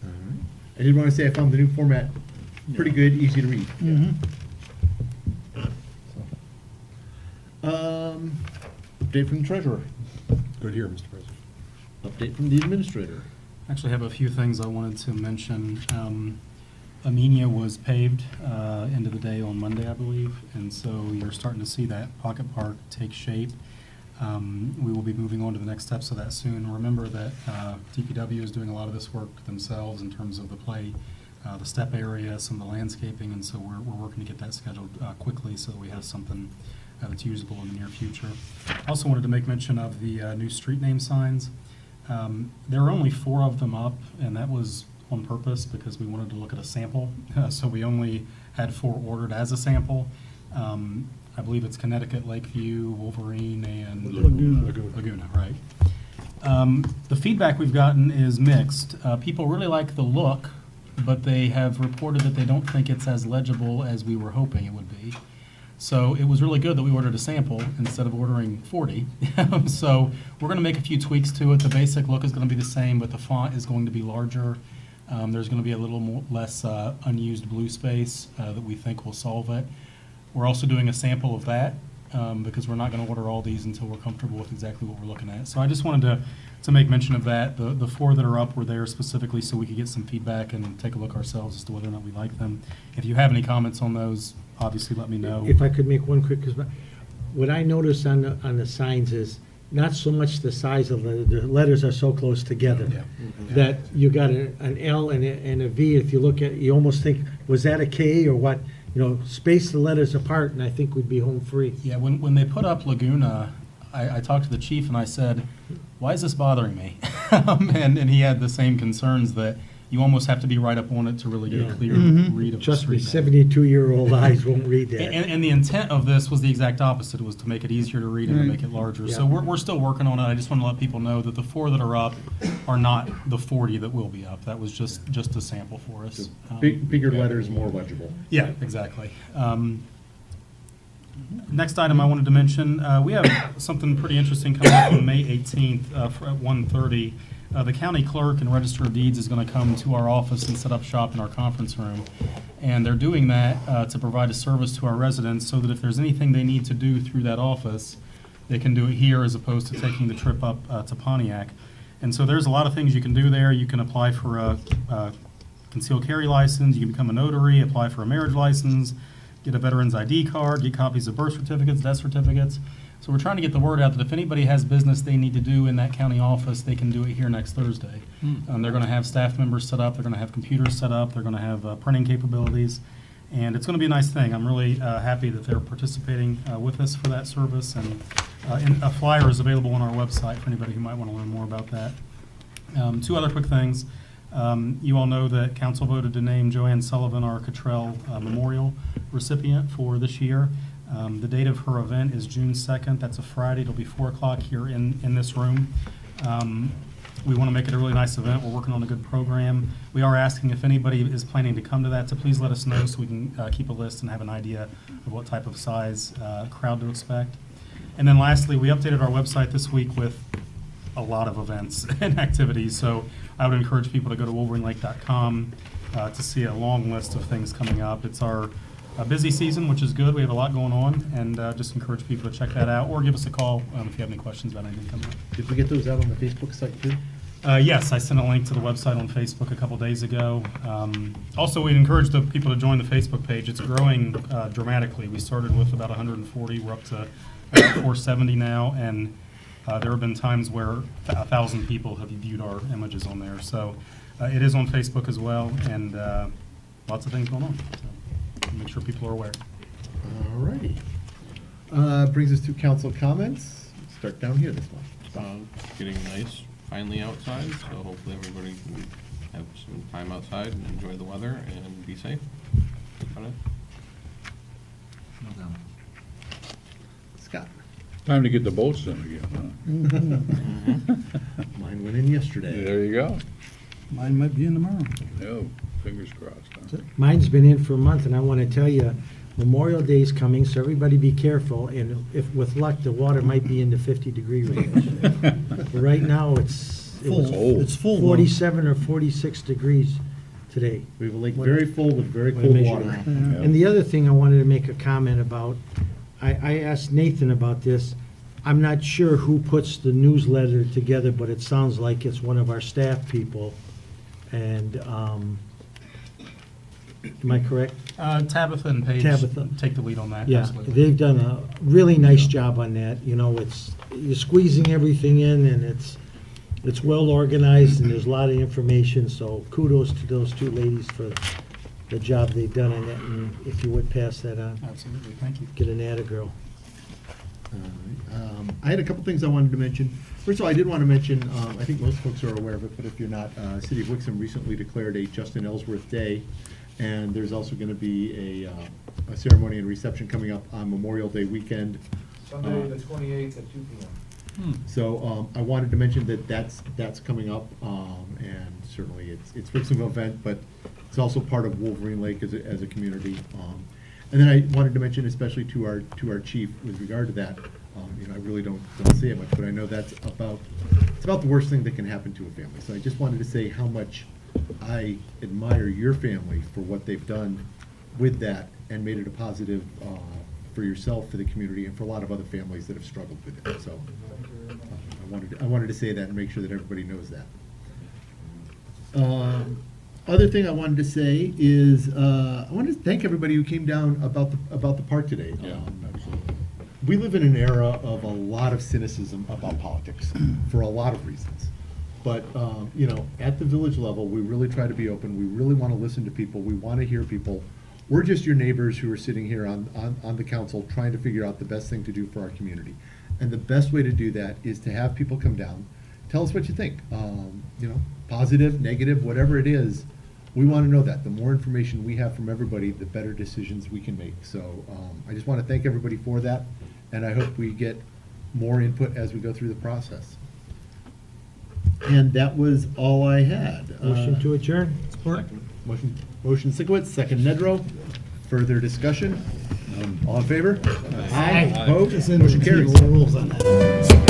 All right. I did want to say I found the new format pretty good, easy to read. Update from the treasurer. Good here, Mr. President. Update from the administrator. Actually have a few things I wanted to mention. Amenia was paved end of the day on Monday, I believe, and so you're starting to see that pocket park take shape. We will be moving on to the next steps of that soon. Remember that DPW is doing a lot of this work themselves in terms of the play, the step area, some of the landscaping, and so we're working to get that scheduled quickly so that we have something that's usable in the near future. I also wanted to make mention of the new street name signs. There are only 4 of them up, and that was on purpose because we wanted to look at a sample. So we only had 4 ordered as a sample. I believe it's Connecticut, Lakeview, Wolverine, and Laguna, right. The feedback we've gotten is mixed. People really like the look, but they have reported that they don't think it's as legible as we were hoping it would be. So it was really good that we ordered a sample instead of ordering 40. So we're going to make a few tweaks to it. The basic look is going to be the same, but the font is going to be larger. There's going to be a little more, less unused blue space that we think will solve it. We're also doing a sample of that because we're not going to order all these until we're comfortable with exactly what we're looking at. So I just wanted to make mention of that. The 4 that are up were there specifically so we could get some feedback and take a look ourselves as to whether or not we like them. If you have any comments on those, obviously let me know. If I could make one quick, because what I noticed on the signs is not so much the size of the letters are so close together that you got an L and a V. If you look at, you almost think, was that a K or what? You know, space the letters apart, and I think we'd be home free. Yeah, when they put up Laguna, I talked to the chief and I said, why is this bothering me? And he had the same concerns that you almost have to be right up on it to really get a clear read of the Trust me, street name. 72-year-old eyes won't read that. And the intent of this was the exact opposite. It was to make it easier to read and to make it larger. So we're still working on it. I just want to let people know that the 4 that are up are not the 40 that will be up. That was just a sample for us. Bigger letters, more legible. Yeah, exactly. Next item I wanted to mention, we have something pretty interesting coming up on May 18th at 1:30. The county clerk and register of deeds is going to come to our office and set up shop in our conference room. And they're doing that to provide a service to our residents so that if there's anything they need to do through that office, they can do it here as opposed to taking the trip up to Pontiac. And so there's a lot of things you can do there. You can apply for a concealed carry license, you can become a notary, apply for a marriage license, get a veteran's ID card, get copies of birth certificates, death certificates. So we're trying to get the word out that if anybody has business they need to do in that county office, they can do it here next Thursday. They're going to have staff members set up, they're going to have computers set up, they're going to have printing capabilities, and it's going to be a nice thing. I'm really happy that they're participating with us for that service, and a flyer is available on our website for anybody who might want to learn more about that. 2 other quick things. You all know that council voted to name Joanne Sullivan our Cottrell Memorial recipient for this year. The date of her event is June 2nd. That's a Friday. It'll be 4 o'clock here in this room. We want to make it a really nice event. We're working on a good program. We are asking if anybody is planning to come to that to please let us know so we can keep a list and have an idea of what type of size crowd to expect. And then lastly, we updated our website this week with a lot of events and activities. So I would encourage people to go to wolverinelake.com to see a long list of things coming up. It's our busy season, which is good. We have a lot going on, and just encourage people to check that out or give us a call if you have any questions about anything coming up. Did we get those out on the Facebook site too? Yes, I sent a link to the website on Facebook a couple days ago. Also, we'd encourage the people to join the Facebook page. It's growing dramatically. We started with about 140. We're up to 470 now, and there have been times where 1,000 people have viewed our images on there. So it is on Facebook as well, and lots of things going on. So make sure people are aware. All righty. Brings us to council comments. Let's start down here this one. Getting nice finally outside, so hopefully everybody can have some time outside and enjoy the weather and be safe. That's about it. Scott. Time to get the boats in again, huh? Mine went in yesterday. There you go. Mine might be in tomorrow. No, fingers crossed, huh? Mine's been in for a month, and I want to tell you, Memorial Day's coming, so everybody be careful, and if, with luck, the water might be in the 50-degree range. But right now, it was It's full, though. 47 or 46 degrees today. We have a lake When- very full with very when I cold measured water. it. And the other thing I wanted to make a comment about, I asked Nathan about this. I'm not sure who puts the newsletter together, but it sounds like it's one of our staff people. And, am I correct? Tabitha and Paige Tabitha. take the lead on that, Yeah, absolutely. they've done a really nice job on that. You know, you're squeezing everything in, and it's well organized, and there's a lot of information, so kudos to those two ladies for the job they've done on that, and if you would pass that on. Absolutely, thank you. Get an atta girl. I had a couple things I wanted to mention. First of all, I did want to mention, I think most folks are aware of it, but if you're not, City of Wixom recently declared a Justin Ellsworth Day, and there's also going to be a ceremony and reception coming up on Memorial Day weekend. Sunday, the 28th at 2 p.m. So I wanted to mention that that's coming up, and certainly it's Wixom event, but it's also part of Wolverine Lake as a community. And then I wanted to mention, especially to our chief, with regard to that, you know, I really don't say it much, but I know it's about the worst thing that can happen to a family. So I just wanted to say how much I admire your family for what they've done with that and made it a positive for yourself, for the community, and for a lot of other families that have struggled with it. So I wanted to say that and make sure that everybody knows that. Other thing I wanted to say is I wanted to thank everybody who came down about the park today. We live in an era of a lot of cynicism about politics for a lot of reasons. But, you know, at the village level, we really try to be open. We really want to listen to people. We want to hear people. We're just your neighbors who are sitting here on the council trying to figure out the best thing to do for our community. And the best way to do that is to have people come down, tell us what you think. You know, positive, negative, whatever it is, we want to know that. The more information we have from everybody, the better decisions we can make. So I just want to thank everybody for that, and I hope we get more input as we go through the process. And that was all I had. Motion to adjourn. Motion Sikowitz, second Nedrow. Further discussion? All in favor? Aye. Opposed? Just in Motion the carries. rules on that.